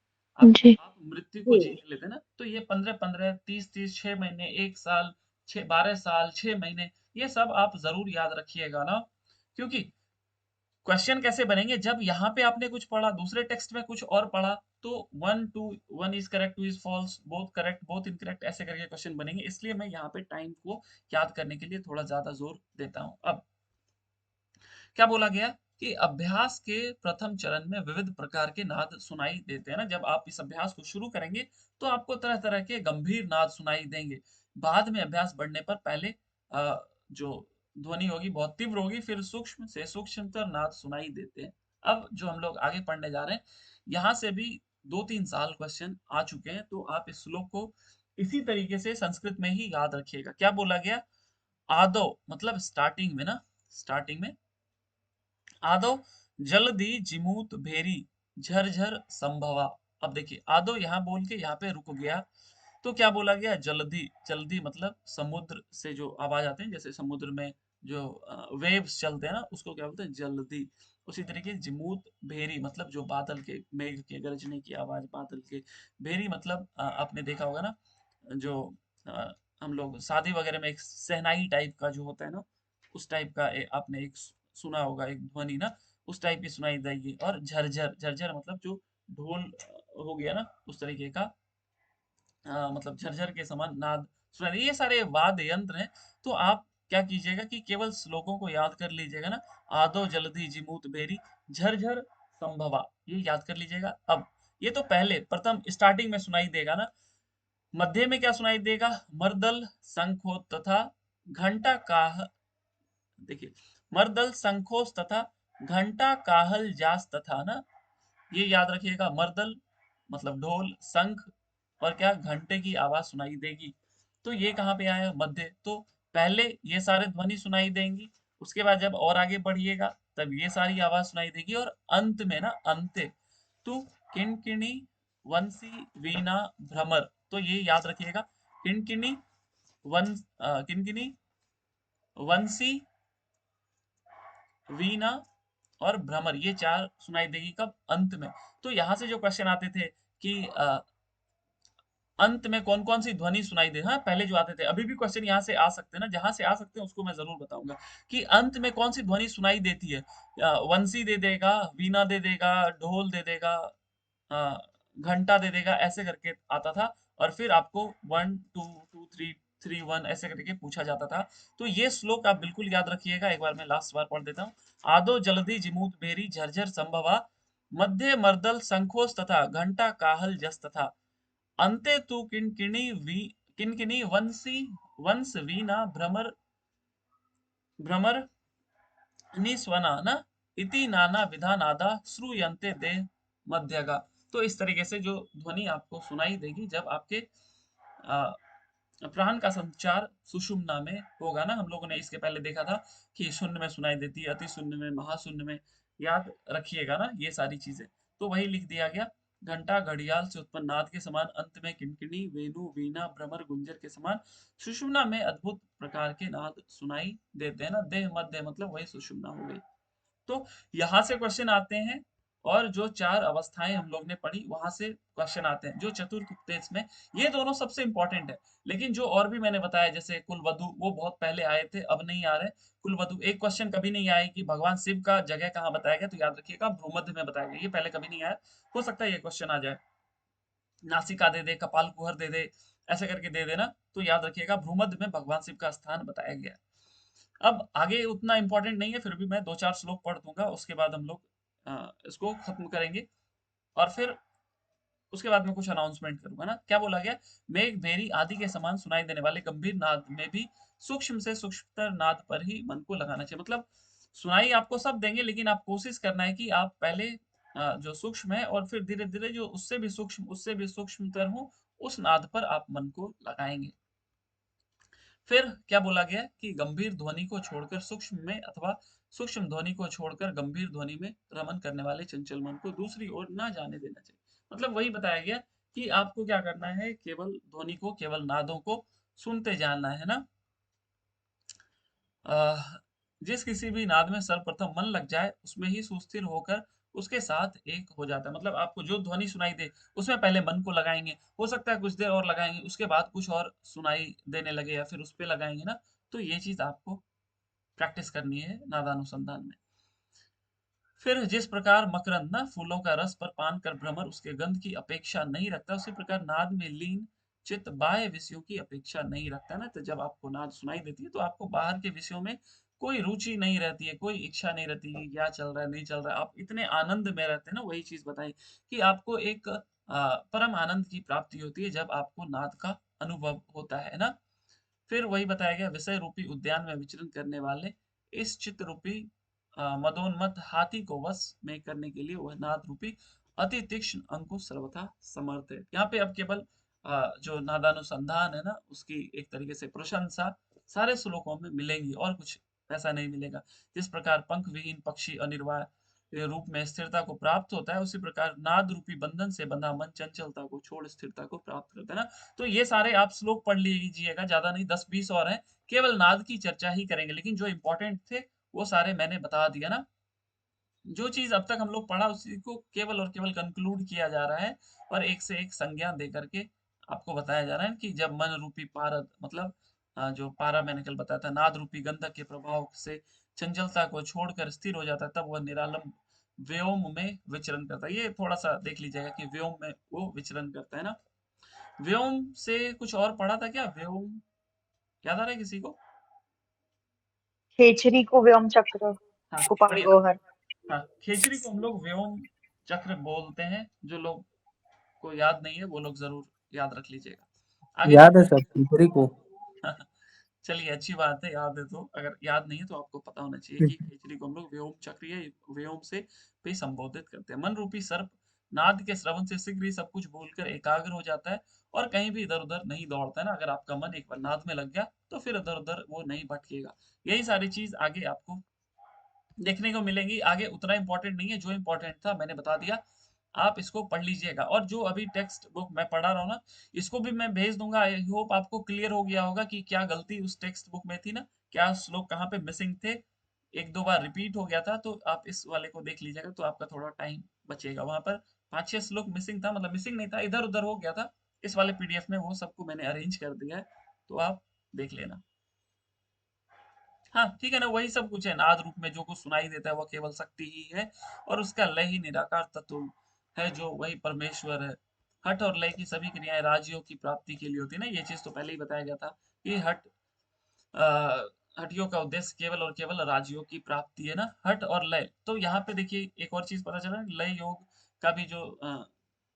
जी। आप मृत्यु को जीत लेते हैं ना। तो ये 15-15, 30-30, 6 महीने, 1 साल, 12 साल, 6 महीने, ये सब आप जरूर याद रखिएगा ना। क्योंकि क्वेश्चन कैसे बनेंगे, जब यहाँ पे आपने कुछ पढ़ा, दूसरे टेक्स्ट में कुछ और पढ़ा, तो 1 is correct, 2 is false, both correct, both incorrect, ऐसे करके क्वेश्चन बनेंगे। इसलिए मैं यहाँ पे टाइम को याद करने के लिए थोड़ा ज्यादा जोर देता हूँ। अब क्या बोला गया कि अभ्यास के प्रथम चरण में विविध प्रकार के नाद सुनाई देते हैं ना। जब आप इस अभ्यास को शुरू करेंगे तो आपको तरह तरह के गंभीर नाद सुनाई देंगे। बाद में अभ्यास बढ़ने पर पहले जो ध्वनि होगी बहुत तीव्र होगी, फिर सूक्ष्म से सूक्ष्मतर नाद सुनाई देते हैं। अब जो हम लोग आगे पढ़ने जा रहे हैं, यहाँ से भी 2-3 साल क्वेश्चन आ चुके हैं, तो आप इस श्लोक को इसी तरीके से संस्कृत में ही याद रखिएगा। क्या बोला गया, आदो मतलब स्टार्टिंग में ना, स्टार्टिंग में आदो जल्दी जिमूत भेरी झरझर संभवा। अब देखिए आदो यहाँ बोल के यहाँ पे रुक गया, तो क्या बोला गया, जल्दी। जल्दी मतलब समुद्र से जो आवाज आते हैं, जैसे समुद्र में जो वेव्स चलते हैं ना, उसको क्या बोलते हैं, जल्दी। उसी तरीके जिमूत भेरी मतलब जो बादल के, मेघ के गरजने की आवाज, बादल के। भेरी मतलब आपने देखा होगा ना, जो अ, हम लोग शादी वगैरह में एक शहनाई टाइप का जो होता है ना, उस टाइप का आपने एक सुना होगा एक ध्वनि ना, उस टाइप की सुनाई देगी। और झरझर, झरझर मतलब जो ढोल हो गया ना, उस तरीके का मतलब झरझर के समान नाद सुनाई दे। ये सारे वाद्य यंत्र हैं। तो आप क्या कीजिएगा कि केवल श्लोकों को याद कर लीजिएगा ना, आदो जल्दी जिमूत बेरी झरझर संभवा, ये याद कर लीजिएगा। अब ये तो पहले प्रथम स्टार्टिंग में सुनाई देगा ना। मध्य में क्या सुनाई देगा, मर्दल शंखो तथा घंटा काह, देखिए मर्दल शंखोस तथा घंटा काहल जास तथा ना, ये याद रखिएगा। मर्दल मतलब ढोल, शंख और क्या, घंटे की आवाज सुनाई देगी। तो ये कहाँ पे आया, मध्य। तो पहले ये सारे ध्वनि सुनाई देंगी, उसके बाद जब और आगे बढ़िएगा तब ये सारी आवाज सुनाई देगी, और अंत में ना, अंत्य तो किणकिणी, वंशी, वीणा, भ्रमर। तो ये याद रखिएगा, किणकिणी, किणकिणी, वंशी, वीणा और भ्रमर, ये चार सुनाई देगी कब, अंत में। तो यहाँ से जो क्वेश्चन आते थे कि अंत में कौन कौन सी ध्वनि सुनाई दे, हाँ पहले जो आते थे, अभी भी क्वेश्चन यहाँ से आ सकते हैं ना, जहां से आ सकते हैं उसको मैं जरूर बताऊंगा कि अंत में कौन सी ध्वनि सुनाई देती है। वंशी दे देगा, वीणा दे देगा, ढोल दे देगा, घंटा दे देगा, ऐसे करके आता था। और फिर आपको 1 2 2 3 3-1 ऐसे करके पूछा जाता था। तो ये श्लोक आप बिल्कुल याद रखिएगा। एक बार मैं लास्ट बार पढ़ देता हूँ। आदो जलधि जिमूत बेरी झरझर संभवा, मध्य मर्दल शंखोस तथा घंटा काहल जस तथा, अंते तु किनकिनी वंश वीणा भ्रमर भ्रमर निस्वना न इति नाना विधानादा श्रूयन्ते देह मध्यगा। तो इस तरीके से जो ध्वनि आपको सुनाई देगी जब आपके प्राण का संचार सुषुम्ना में होगा ना। हम लोगों ने इसके पहले देखा था कि शून्य में सुनाई देती है, अति शून्य में, महाशून्य में। याद रखिएगा ना ये सारी चीजें। तो वही लिख दिया गया, घंटा घड़ियाल से उत्पन्न नाद के समान, अंत में किनकिनी वेणु वीणा भ्रमर गुंजर के समान सुषुम्ना में अद्भुत प्रकार के नाद सुनाई देते हैं ना। देह मध्य मतलब वही सुषुम्ना हो गई। तो यहां से क्वेश्चन आते हैं, और जो 4 अवस्थाएं हम लोग ने पढ़ी वहां से क्वेश्चन आते हैं जो चतुर्थ उपदेश में। ये दोनों सबसे इंपॉर्टेंट है, लेकिन जो और भी मैंने बताया जैसे कुलवधु, वो बहुत पहले आए थे, अब नहीं आ रहे। कुलवधु एक क्वेश्चन कभी नहीं आया कि भगवान शिव का जगह कहाँ बताया गया, तो याद रखिएगा भ्रूमध्य में बताया गया। ये पहले कभी नहीं आया, हो सकता है ये क्वेश्चन आ जाए। नासिका दे दे, कपाल कुहर दे दे, ऐसे करके दे देना। तो याद रखिएगा भ्रूमध्य में भगवान शिव का स्थान बताया गया है। अब आगे उतना इंपॉर्टेंट नहीं है, फिर भी मैं 2-4 श्लोक पढ़ दूंगा, उसके बाद हम लोग इसको खत्म करेंगे। और फिर उसके बाद में कुछ अनाउंसमेंट करूंगा ना। क्या बोला गया, मेघ भेरी आदि के समान सुनाई देने वाले गंभीर नाद में भी सूक्ष्म से सूक्ष्मतर नाद पर ही मन को लगाना चाहिए। मतलब सुनाई आपको सब देंगे, लेकिन आप कोशिश करना है कि आप पहले जो सूक्ष्म है और फिर धीरे धीरे जो उससे भी सूक्ष्मतर हो, उस नाद पर आप मन को लगाएंगे। फिर क्या बोला गया कि गंभीर ध्वनि को छोड़कर सूक्ष्म में अथवा सूक्ष्म ध्वनि को छोड़कर गंभीर ध्वनि में रमन करने वाले चंचल मन को दूसरी ओर ना जाने देना चाहिए। मतलब वही बताया गया कि आपको क्या करना है, केवल ध्वनि को, केवल नादों को सुनते जाना है ना। अह, जिस किसी भी नाद में सर्वप्रथम मन लग जाए उसमें ही सुस्थिर होकर उसके साथ एक हो जाता है। मतलब आपको जो ध्वनि सुनाई दे उसमें पहले मन को लगाएंगे, हो सकता है कुछ देर और लगाएंगे, उसके बाद कुछ और सुनाई देने लगे या फिर उस पे लगाएंगे ना। तो ये चीज आपको प्रैक्टिस करनी है नादानुसंधान में। फिर जिस प्रकार मकरंद ना फूलों का रस पर पान कर भ्रमर उसके गंध की अपेक्षा नहीं रखता, उसी प्रकार नाद में लीन चित्त बाह्य विषयों की अपेक्षा नहीं रखता ना। तो जब आपको नाद सुनाई देती है तो आपको बाहर के विषयों में कोई रुचि नहीं रहती है, कोई इच्छा नहीं रहती है क्या चल रहा है नहीं चल रहा है, आप इतने आनंद में रहते हैं ना। वही चीज बताई कि आपको एक परम आनंद की प्राप्ति होती है जब आपको नाद का अनुभव होता है ना। फिर वही बताया गया, विषय रूपी उद्यान में विचरण करने वाले इस चित्त रूपी मदोन्मत्त हाथी को वश में करने के लिए वह नाद रूपी अति तीक्ष्ण अंकुश सर्वथा समर्थ है। यहाँ पे अब केवल जो नादानुसंधान है ना उसकी एक तरीके से प्रशंसा सारे श्लोकों में मिलेंगी, और कुछ ऐसा नहीं मिलेगा। जिस प्रकार पंख विहीन पक्षी अनिर्वाय रूप में स्थिरता को प्राप्त होता है, उसी प्रकार नाद रूपी बंधन से बंधा मन चंचलता को छोड़ स्थिरता को प्राप्त करता है ना। तो ये सारे आप श्लोक पढ़ लीजिएगा, ज्यादा नहीं, 10-20 और हैं। केवल नाद की चर्चा ही करेंगे, लेकिन जो इंपॉर्टेंट थे वो सारे मैंने बता दिया ना। जो चीज अब तक हम लोग पढ़ा उसी को केवल और केवल कंक्लूड किया जा रहा है, और एक से एक संज्ञा दे करके आपको बताया जा रहा है कि जब मन रूपी पारद मतलब जो पारा मैंने कल बताया था, नाद रूपी गंधक के प्रभाव से चंचलता को छोड़कर स्थिर हो जाता है, तब वह निरालंब व्योम में विचरण करता है। ये थोड़ा सा देख लीजिएगा कि व्योम में वो विचरण करता है ना। व्योम से कुछ और पढ़ा था क्या, व्योम याद आ रहा है किसी को? खेचरी को व्योम चक्र, हाँ गोपाल बढ़िया। गौहर। हाँ खेचरी को हम लोग व्योम चक्र बोलते हैं। जो लोग को याद नहीं है वो लोग जरूर याद रख लीजिएगा। आगे याद है देखते सर तीसरी को। हैं। चलिए अच्छी बात है, याद है तो। अगर याद नहीं है तो आपको पता होना चाहिए कि खेचरी को हम लोग व्योम चक्र या व्योम से भी संबोधित करते हैं। मन रूपी सर्प नाद के श्रवण से शीघ्र ही सब कुछ भूलकर एकाग्र हो जाता है और कहीं भी इधर उधर नहीं दौड़ता है ना। अगर आपका मन एक बार नाद में लग गया तो फिर इधर उधर वो नहीं भटकेगा। यही सारी चीज आगे आपको देखने को मिलेंगी। आगे उतना इंपॉर्टेंट नहीं है, जो इंपॉर्टेंट था मैंने बता दिया। आप इसको पढ़ लीजिएगा, और जो अभी टेक्स्ट बुक मैं पढ़ा रहा हूँ ना इसको भी मैं भेज दूंगा। आई होप आपको क्लियर हो गया होगा कि क्या गलती उस टेक्स्ट बुक में थी ना, क्या श्लोक कहाँ पे मिसिंग थे। एक दो बार रिपीट हो गया था, तो आप इस वाले को देख लीजिएगा तो आपका थोड़ा टाइम बचेगा। वहां पर 5-6 श्लोक मिसिंग था, मतलब मिसिंग नहीं था, इधर उधर हो गया था। इस वाले पीडीएफ में वो सबको मैंने अरेंज कर दिया है, तो आप देख लेना। हाँ ठीक है ना, वही सब कुछ है। नाद रूप में जो कुछ सुनाई देता है वह केवल शक्ति ही है, और उसका लय ही निराकार तत्व है जो वही परमेश्वर है। हठ और लय की सभी क्रियाएं राजयोग की प्राप्ति के लिए होती है ना। ये चीज तो पहले ही बताया गया था कि हठियों का उद्देश्य केवल और केवल राजयोग की प्राप्ति है ना, हठ और लय। तो यहाँ पे देखिए एक और चीज पता चला, लय योग का भी जो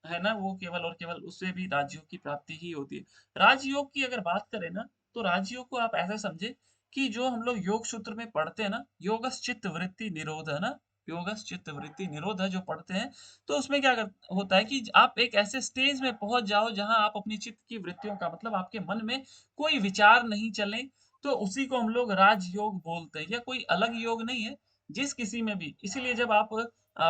है ना, वो केवल और केवल उससे भी राजयोग की प्राप्ति ही होती है। राजयोग की अगर बात करें ना, तो राजयोग को आप ऐसे समझे कि जो हम लोग योग सूत्र में पढ़ते हैं ना, योगस चित्त वृत्ति निरोध है ना, योगस चित्त वृत्ति निरोध है जो पढ़ते हैं, तो उसमें क्या होता है कि आप एक ऐसे स्टेज में पहुंच जाओ जहां आप अपनी चित्त की वृत्तियों का मतलब आपके मन में कोई विचार नहीं चले, तो उसी को हम लोग राजयोग बोलते हैं। यह कोई अलग योग नहीं है, जिस किसी में भी। इसीलिए जब आप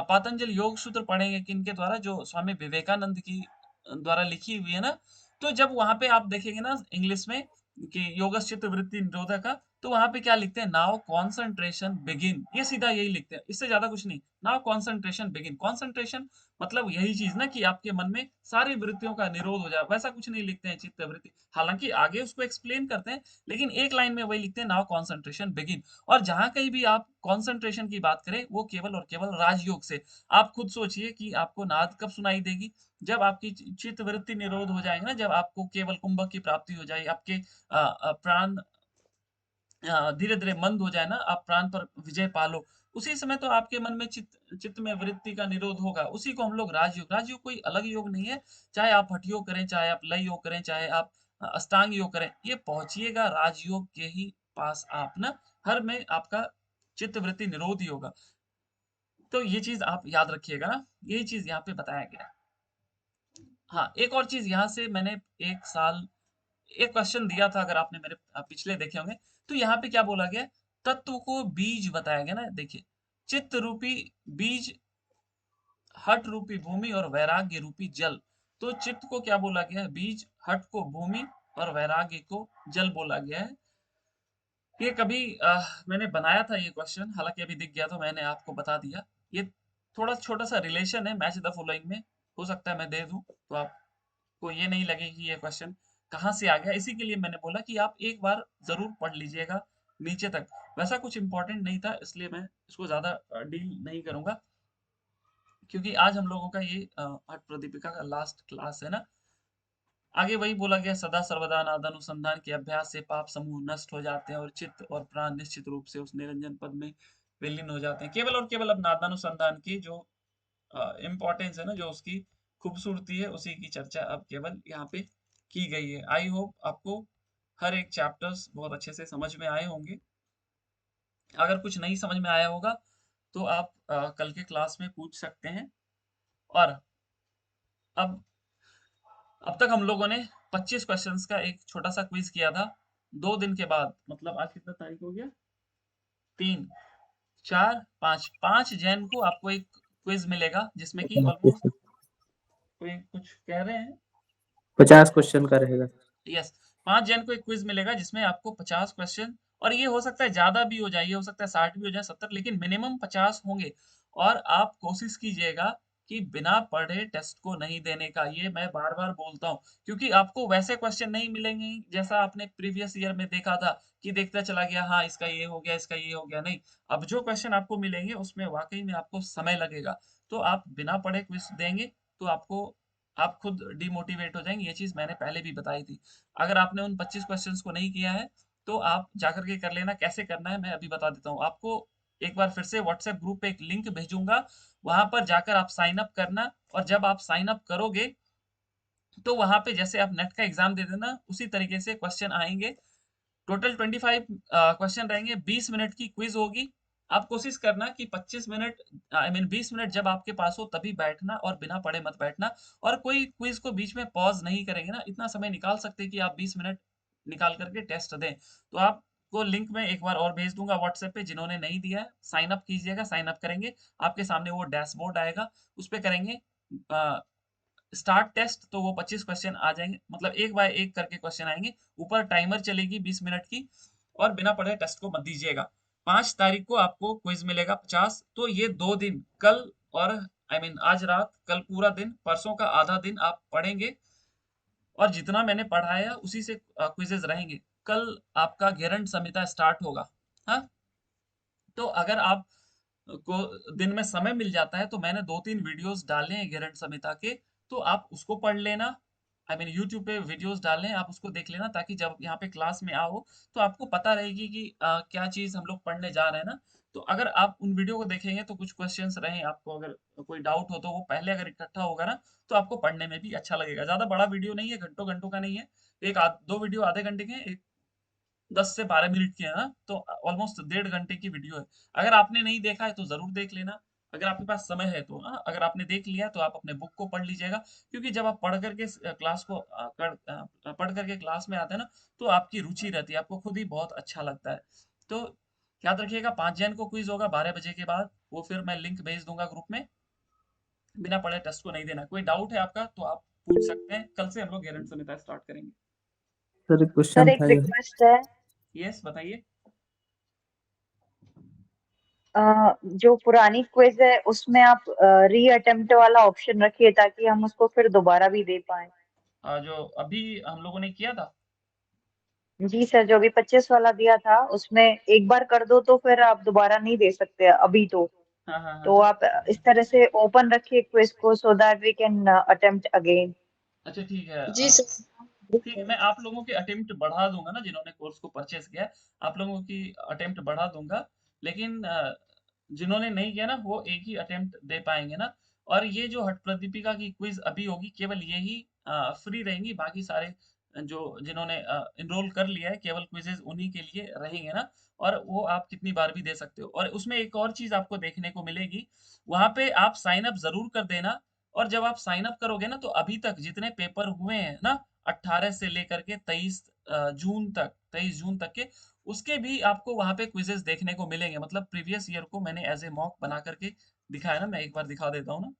पातंजल योग सूत्र पढ़ेंगे किनके द्वारा, जो स्वामी विवेकानंद की द्वारा लिखी हुई है ना, तो जब वहां पे आप देखेंगे ना इंग्लिश में कि योगस चित्त वृत्ति निरोधा का, तो वहां पे क्या लिखते हैं, नाउ कॉन्सेंट्रेशन बिगिन, ये सीधा यही लिखते हैं, इससे ज्यादा कुछ नहीं। नाउ कॉन्सेंट्रेशन बिगिन, कॉन्सेंट्रेशन मतलब यही चीज ना कि आपके मन में सारी वृत्तियों का निरोध हो जाए, वैसा कुछ नहीं लिखते हैं चित्त वृत्ति। हालांकि आगे उसको एक्सप्लेन करते हैं, लेकिन एक लाइन में वही लिखते हैं, नाउ कॉन्सेंट्रेशन बिगिन। और जहां कहीं भी आप कॉन्सेंट्रेशन की बात करें, वो केवल और केवल राजयोग से। आप खुद सोचिए कि आपको नाद कब सुनाई देगी, जब आपकी चित्त वृत्ति निरोध हो जाएगी ना, जब आपको केवल कुंभक की प्राप्ति हो जाए, आपके प्राण धीरे धीरे मंद हो जाए ना, आप प्राण पर विजय पालो, उसी समय तो आपके मन में चित्त चित्त में वृत्ति का निरोध होगा। उसी को हम लोग राजयोग, राजयोग कोई अलग योग नहीं है। चाहे आप हठ योग करें, चाहे आप लय योग करें, चाहे आप अष्टांग योग करें, ये पहुंचिएगा राजयोग के ही पास आप ना, हर में आपका चित्त वृत्ति निरोध ही होगा। तो ये चीज आप याद रखिएगा ना, यही चीज यहाँ पे बताया गया है। हाँ, एक और चीज यहाँ से मैंने एक साल एक क्वेश्चन दिया था, अगर आपने मेरे पिछले देखे होंगे, तो यहाँ पे क्या बोला गया है? तत्व को बीज बताया गया ना, देखिए, चित्त रूपी बीज, हठ रूपी भूमि और वैराग्य रूपी जल। तो चित्त को क्या बोला गया है? बीज, हठ को भूमि और वैराग्य को जल बोला गया है। ये कभी मैंने बनाया था ये क्वेश्चन, हालांकि अभी दिख गया तो मैंने आपको बता दिया। ये थोड़ा छोटा सा रिलेशन है मैच द फॉलोइंग में, हो सकता है मैं दे दूं तो आपको ये नहीं लगे कि ये क्वेश्चन कहाँ से आ गया। इसी के लिए मैंने बोला कि आप एक बार जरूर पढ़ लीजिएगा नीचे तक। वैसा कुछ इंपॉर्टेंट नहीं था, इसलिए मैं इसको ज्यादा डील नहीं करूंगा, क्योंकि आज हम लोगों का ये हठ प्रदीपिका का लास्ट क्लास है ना। आगे वही बोला गया, सदा सर्वदा नाद अनुसंधान के अभ्यास से पाप समूह नष्ट हो जाते हैं और चित्त और प्राण निश्चित रूप से उस निरंजन पद में विलीन हो जाते हैं। केवल और केवल अब नादानुसंधान की जो इम्पोर्टेंस है ना, जो उसकी खूबसूरती है, उसी की चर्चा अब केवल यहाँ पे की गई है। आई होप आपको हर एक चैप्टर्स बहुत अच्छे से समझ में आए होंगे। अगर कुछ नहीं समझ में आया होगा तो आप कल के क्लास में पूछ सकते हैं। और अब तक हम लोगों ने 25 क्वेश्चंस का एक छोटा सा क्विज किया था। 2 दिन के बाद, मतलब आज कितना तारीख हो गया, 3, 4, 5, 5 जैन को आपको एक क्विज मिलेगा, जिसमें कि ऑलमोस्ट, कोई कुछ कह रहे हैं? 50 क्वेश्चन का रहेगा। यस, 5 जैन को एक क्विज मिलेगा जिसमें आपको 50 क्वेश्चन, और ये हो सकता है ज्यादा भी हो जाए, ये हो सकता है 60 भी हो जाए, 70, लेकिन मिनिमम 50 होंगे। और आप कोशिश कीजिएगा कि बिना पढ़े टेस्ट को नहीं देने का, ये मैं बार बार बोलता हूँ, क्योंकि आपको वैसे क्वेश्चन नहीं मिलेंगे जैसा आपने प्रीवियस ईयर में देखा था कि देखता चला गया, हाँ इसका ये हो गया, इसका ये हो गया। नहीं, अब जो क्वेश्चन आपको मिलेंगे उसमें वाकई में आपको समय लगेगा। तो आप बिना पढ़े क्विज देंगे तो आप खुद डिमोटिवेट हो जाएंगे। ये चीज मैंने पहले भी बताई थी। अगर आपने उन 25 क्वेश्चंस को नहीं किया है तो आप जाकर के कर लेना। कैसे करना है मैं अभी बता देता हूँ आपको। एक बार फिर से व्हाट्सएप ग्रुप पे एक लिंक भेजूंगा, वहां पर जाकर आप साइन अप करना, और जब आप साइन अप करोगे तो वहां पे जैसे आप नेट का एग्जाम दे देना, उसी तरीके से क्वेश्चन आएंगे। टोटल 25 क्वेश्चन रहेंगे, 20 मिनट की क्विज होगी। आप कोशिश करना कि 25 मिनट, आई मीन 20 मिनट जब आपके पास हो तभी बैठना, और बिना पढ़े मत बैठना। और कोई क्विज को बीच में पॉज नहीं करेंगे ना, इतना समय निकाल सकते हैं कि आप 20 मिनट निकाल करके टेस्ट दें। तो आपको लिंक में एक बार और भेज दूंगा व्हाट्सएप पे, जिन्होंने नहीं दिया है साइन अप कीजिएगा। साइन अप करेंगे, आपके सामने वो डैशबोर्ड आएगा, उस पर करेंगे स्टार्ट टेस्ट, तो वो 25 क्वेश्चन आ जाएंगे, मतलब एक बाय एक करके क्वेश्चन आएंगे। ऊपर टाइमर चलेगी 20 मिनट की, और बिना पढ़े टेस्ट को मत दीजिएगा। 5 तारीख को आपको क्विज मिलेगा 50। तो ये 2 दिन, कल और आई मीन आज रात, कल पूरा दिन, परसों का आधा दिन आप पढ़ेंगे, और जितना मैंने पढ़ाया उसी से क्विजेज रहेंगे। कल आपका घेरंड संहिता स्टार्ट होगा। हाँ, तो अगर आप को दिन में समय मिल जाता है, तो मैंने 2-3 वीडियोस डाले हैं घेरंड संहिता के, तो आप उसको पढ़ लेना। आई मीन यूट्यूब पे वीडियोस डाले हैं, आप उसको देख लेना ताकि जब यहाँ पे क्लास में आओ तो आपको पता रहेगी कि क्या चीज़ हम लोग पढ़ने जा रहे हैं ना। तो अगर आप उन वीडियो को देखेंगे तो कुछ क्वेश्चंस रहें, आपको अगर कोई डाउट हो तो वो पहले अगर इकट्ठा होगा ना तो आपको पढ़ने में भी अच्छा लगेगा। ज़्यादा बड़ा वीडियो नहीं है, घंटों-घंटों का नहीं है। एक आध 2 वीडियो आधे घंटे के हैं, एक 10 से 12 मिनट की है ना, तो ऑलमोस्ट डेढ़ घंटे की वीडियो है। अगर आपने नहीं देखा है तो ज़रूर देख लेना, अगर आपके पास समय है तो। अगर आपने देख लिया तो आप अपने बुक को पढ़ लीजिएगा, क्योंकि जब आप पढ़ कर के क्लास को पढ़ कर के क्लास में आते हैं ना, तो आपकी रुचि रहती है, आपको खुद ही बहुत अच्छा लगता है। तो याद रखिएगा 5 जैन को क्विज़ होगा 12 बजे के बाद, वो फिर मैं लिंक भेज दूँगा ग्रुप में, बिना पढ़े टेस्ट को नहीं देना। कोई डाउट है आपका तो आप पूछ सकते हैं, कल से हम लोग गारंटी संहिता स्टार्ट करेंगे। सर एक सर क्वेश्चन एक था ये। रिक्वेस्ट है, यस, बताइए। जो पुरानी क्विज है उसमें आप री अटेम्प्ट वाला ऑप्शन रखिए ताकि हम उसको फिर दोबारा भी दे पाए। जो अभी हम लोगों ने किया था। जी सर, जो अभी 25 वाला दिया था उसमें एक बार कर दो तो फिर आप दोबारा नहीं दे सकते अभी तो। हाँ, हाँ, हाँ, तो हाँ। आप इस तरह से ओपन रखिए क्विज को so that we can attempt again. अच्छा ठीक है। जी सर। ठीक है, मैं आप लोगों के अटेम्प्ट बढ़ा दूँगा ना, जिन्होंने कोर्स को परचेज़ किया है, आप लोगों की अटेम्प्ट बढ़ा दूँगा। लेकिन जिन्होंने नहीं किया ना, वो एक ही अटेम्प्ट दे पाएँगे ना। और ये जो हठ प्रदीपिका की क्विज़ अभी होगी, केवल यही फ्री रहेंगी, बाकी सारे जो जिन्होंने एनरोल कर लिया है, केवल क्विज़ेज़ उन्हीं के लिए रहेंगे ना। और वो आप कितनी बार भी दे सकते हो। और उसमें एक और चीज़ आपको देखने को मिलेगी, वहाँ पे आप साइन अप ज़रूर कर देना। और जब आप साइन अप करोगे ना, तो अभी तक जितने पेपर हुए हैं ना, 18 से लेकर के 23 जून तक के, उसके भी आपको वहाँ पे क्विज़ेज़ देखने को मिलेंगे। मतलब प्रीवियस ईयर को मैंने एज़ ए मॉक बना कर के दिखाया ना, मैं एक बार दिखा देता हूँ ना।